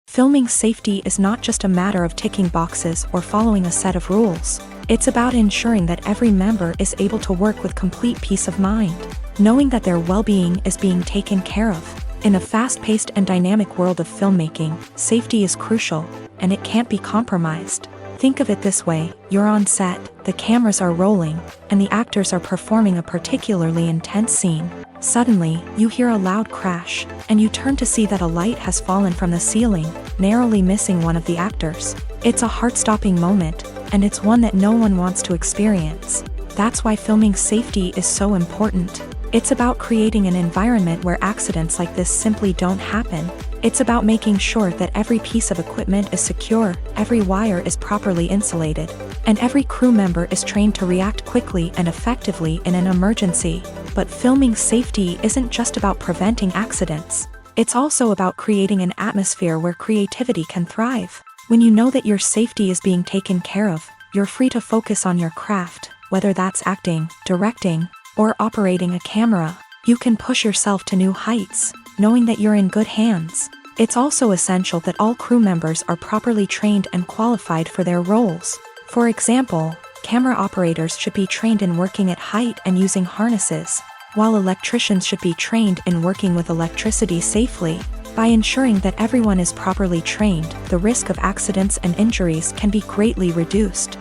Filming safety is not just a matter of ticking boxes or following a set of rules. It's about ensuring that every member is able to work with complete peace of mind, knowing that their well-being is being taken care of. In a fast-paced and dynamic world of filmmaking, safety is crucial, and it can't be compromised. Think of it this way: you're on set, the cameras are rolling, and the actors are performing a particularly intense scene. Suddenly, you hear a loud crash, and you turn to see that a light has fallen from the ceiling, narrowly missing one of the actors. It's a heart-stopping moment, and it's one that no one wants to experience. That's why filming safety is so important. It's about creating an environment where accidents like this simply don't happen. It's about making sure that every piece of equipment is secure, every wire is properly insulated, and every crew member is trained to react quickly and effectively in an emergency. But filming safety isn't just about preventing accidents. It's also about creating an atmosphere where creativity can thrive. When you know that your safety is being taken care of, you're free to focus on your craft, whether that's acting, directing, or operating a camera. You can push yourself to new heights, knowing that you're in good hands. It's also essential that all crew members are properly trained and qualified for their roles. For example, camera operators should be trained in working at height and using harnesses, while electricians should be trained in working with electricity safely. By ensuring that everyone is properly trained, the risk of accidents and injuries can be greatly reduced.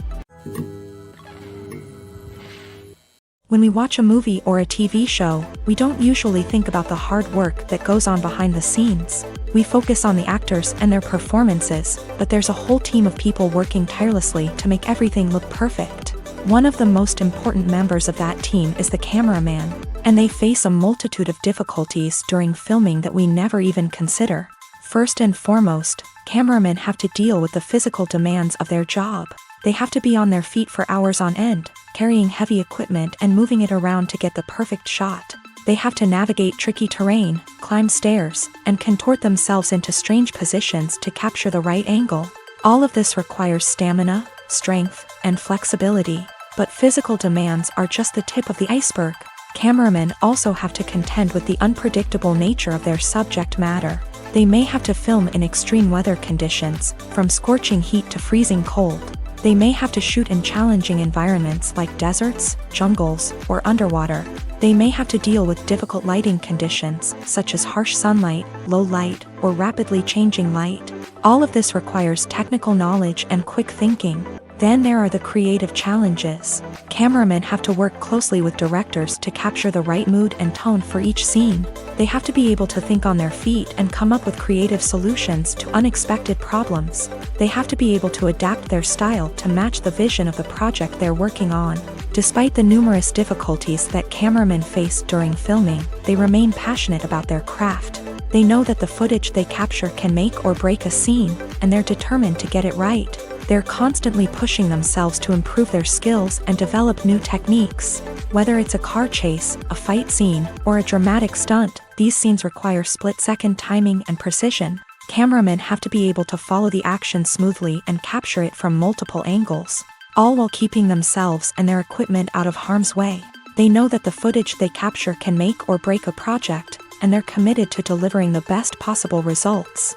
When we watch a movie or a TV show, we don't usually think about the hard work that goes on behind the scenes. We focus on the actors and their performances, but there's a whole team of people working tirelessly to make everything look perfect. One of the most important members of that team is the cameraman, and they face a multitude of difficulties during filming that we never even consider. First and foremost, cameramen have to deal with the physical demands of their job. They have to be on their feet for hours on end, carrying heavy equipment and moving it around to get the perfect shot. They have to navigate tricky terrain, climb stairs, and contort themselves into strange positions to capture the right angle. All of this requires stamina, strength, and flexibility. But physical demands are just the tip of the iceberg. Cameramen also have to contend with the unpredictable nature of their subject matter. They may have to film in extreme weather conditions, from scorching heat to freezing cold. They may have to shoot in challenging environments like deserts, jungles, or underwater. They may have to deal with difficult lighting conditions, such as harsh sunlight, low light, or rapidly changing light. All of this requires technical knowledge and quick thinking. Then there are the creative challenges. Cameramen have to work closely with directors to capture the right mood and tone for each scene. They have to be able to think on their feet and come up with creative solutions to unexpected problems. They have to be able to adapt their style to match the vision of the project they're working on. Despite the numerous difficulties that cameramen face during filming, they remain passionate about their craft. They know that the footage they capture can make or break a scene, and they're determined to get it right. They're constantly pushing themselves to improve their skills and develop new techniques. Whether it's a car chase, a fight scene, or a dramatic stunt, these scenes require split-second timing and precision. Cameramen have to be able to follow the action smoothly and capture it from multiple angles, all while keeping themselves and their equipment out of harm's way. They know that the footage they capture can make or break a project, and they're committed to delivering the best possible results.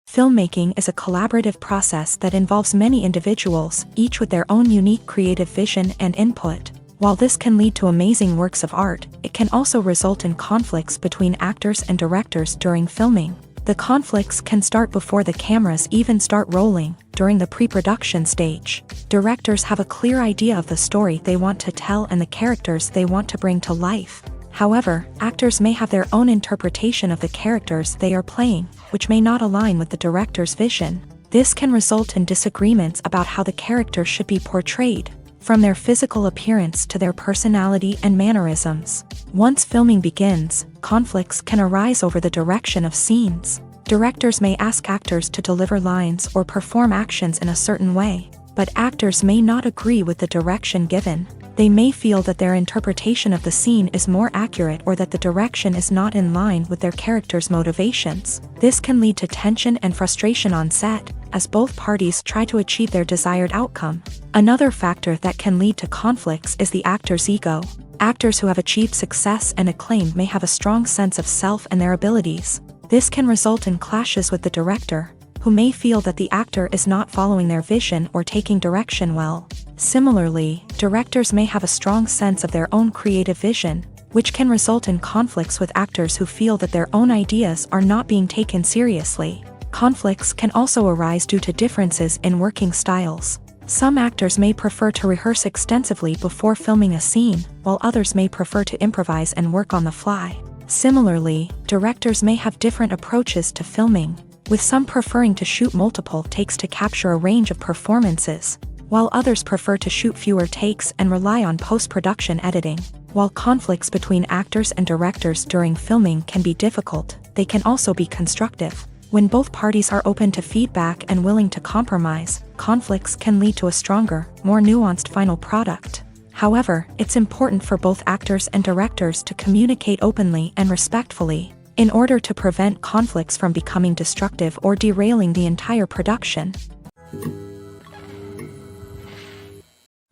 Filmmaking is a collaborative process that involves many individuals, each with their own unique creative vision and input. While this can lead to amazing works of art, it can also result in conflicts between actors and directors during filming. The conflicts can start before the cameras even start rolling, during the pre-production stage. Directors have a clear idea of the story they want to tell and the characters they want to bring to life. However, actors may have their own interpretation of the characters they are playing, which may not align with the director's vision. This can result in disagreements about how the character should be portrayed, from their physical appearance to their personality and mannerisms. Once filming begins, conflicts can arise over the direction of scenes. Directors may ask actors to deliver lines or perform actions in a certain way, but actors may not agree with the direction given. They may feel that their interpretation of the scene is more accurate or that the direction is not in line with their character's motivations. This can lead to tension and frustration on set, as both parties try to achieve their desired outcome. Another factor that can lead to conflicts is the actor's ego. Actors who have achieved success and acclaim may have a strong sense of self and their abilities. This can result in clashes with the director, who may feel that the actor is not following their vision or taking direction well. Similarly, directors may have a strong sense of their own creative vision, which can result in conflicts with actors who feel that their own ideas are not being taken seriously. Conflicts can also arise due to differences in working styles. Some actors may prefer to rehearse extensively before filming a scene, while others may prefer to improvise and work on the fly. Similarly, directors may have different approaches to filming, with some preferring to shoot multiple takes to capture a range of performances, while others prefer to shoot fewer takes and rely on post-production editing. While conflicts between actors and directors during filming can be difficult, they can also be constructive. When both parties are open to feedback and willing to compromise, conflicts can lead to a stronger, more nuanced final product. However, it's important for both actors and directors to communicate openly and respectfully, in order to prevent conflicts from becoming destructive or derailing the entire production.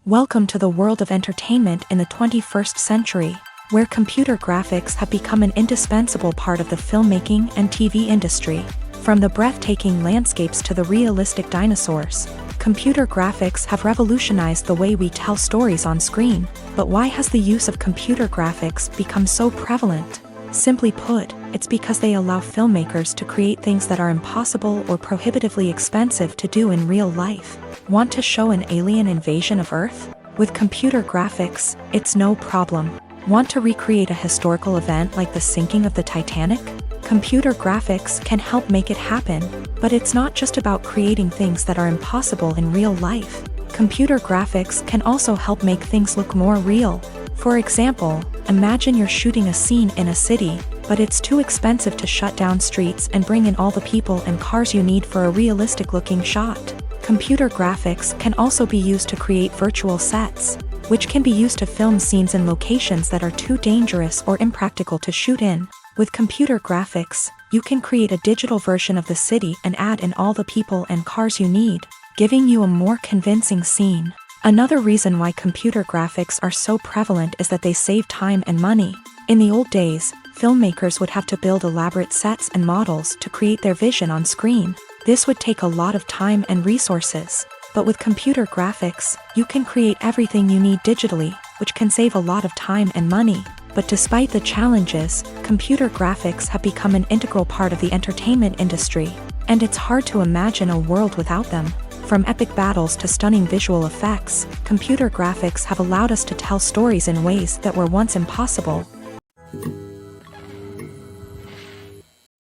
Welcome to the world of entertainment in the 21st century, where computer graphics have become an indispensable part of the filmmaking and TV industry. From the breathtaking landscapes to the realistic dinosaurs, computer graphics have revolutionized the way we tell stories on screen. But why has the use of computer graphics become so prevalent? Simply put, it's because they allow filmmakers to create things that are impossible or prohibitively expensive to do in real life. Want to show an alien invasion of Earth? With computer graphics, it's no problem. Want to recreate a historical event like the sinking of the Titanic? Computer graphics can help make it happen, but it's not just about creating things that are impossible in real life. Computer graphics can also help make things look more real. For example, imagine you're shooting a scene in a city, but it's too expensive to shut down streets and bring in all the people and cars you need for a realistic-looking shot. Computer graphics can also be used to create virtual sets, which can be used to film scenes in locations that are too dangerous or impractical to shoot in. With computer graphics, you can create a digital version of the city and add in all the people and cars you need, giving you a more convincing scene. Another reason why computer graphics are so prevalent is that they save time and money. In the old days, filmmakers would have to build elaborate sets and models to create their vision on screen. This would take a lot of time and resources. But with computer graphics, you can create everything you need digitally, which can save a lot of time and money. But despite the challenges, computer graphics have become an integral part of the entertainment industry, and it's hard to imagine a world without them. From epic battles to stunning visual effects, computer graphics have allowed us to tell stories in ways that were once impossible.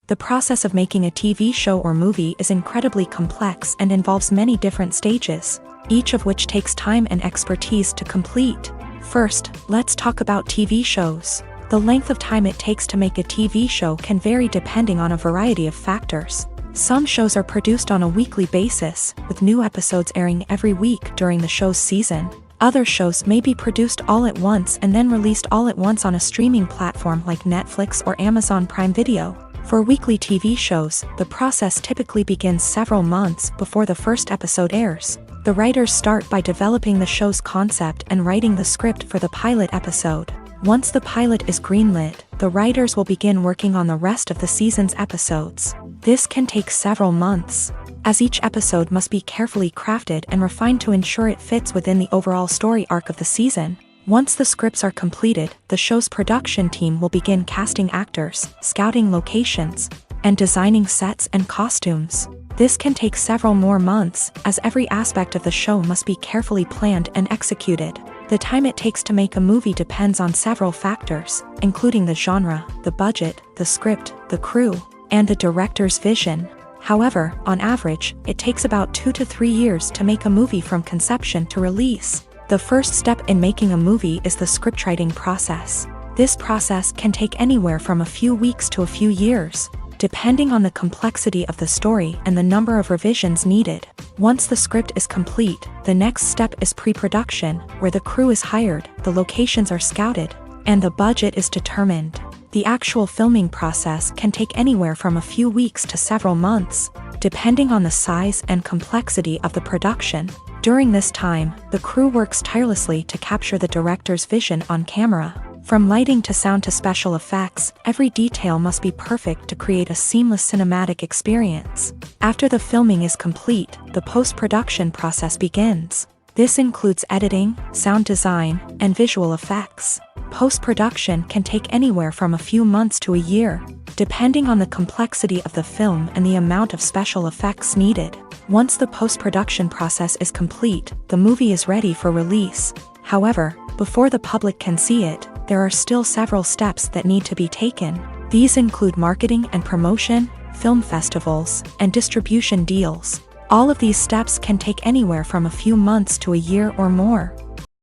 The process of making a TV show or movie is incredibly complex and involves many different stages, each of which takes time and expertise to complete. First, let's talk about TV shows. The length of time it takes to make a TV show can vary depending on a variety of factors. Some shows are produced on a weekly basis, with new episodes airing every week during the show's season. Other shows may be produced all at once and then released all at once on a streaming platform like Netflix or Amazon Prime Video. For weekly TV shows, the process typically begins several months before the first episode airs. The writers start by developing the show's concept and writing the script for the pilot episode. Once the pilot is greenlit, the writers will begin working on the rest of the season's episodes. This can take several months, as each episode must be carefully crafted and refined to ensure it fits within the overall story arc of the season. Once the scripts are completed, the show's production team will begin casting actors, scouting locations, and designing sets and costumes. This can take several more months, as every aspect of the show must be carefully planned and executed. The time it takes to make a movie depends on several factors, including the genre, the budget, the script, the crew, and the director's vision. However, on average, it takes about 2 to 3 years to make a movie from conception to release. The first step in making a movie is the scriptwriting process. This process can take anywhere from a few weeks to a few years, depending on the complexity of the story and the number of revisions needed. Once the script is complete, the next step is pre-production, where the crew is hired, the locations are scouted, and the budget is determined. The actual filming process can take anywhere from a few weeks to several months, depending on the size and complexity of the production. During this time, the crew works tirelessly to capture the director's vision on camera. From lighting to sound to special effects, every detail must be perfect to create a seamless cinematic experience. After the filming is complete, the post-production process begins. This includes editing, sound design, and visual effects. Post-production can take anywhere from a few months to a year, depending on the complexity of the film and the amount of special effects needed. Once the post-production process is complete, the movie is ready for release. However, before the public can see it, there are still several steps that need to be taken. These include marketing and promotion, film festivals, and distribution deals. All of these steps can take anywhere from a few months to a year or more.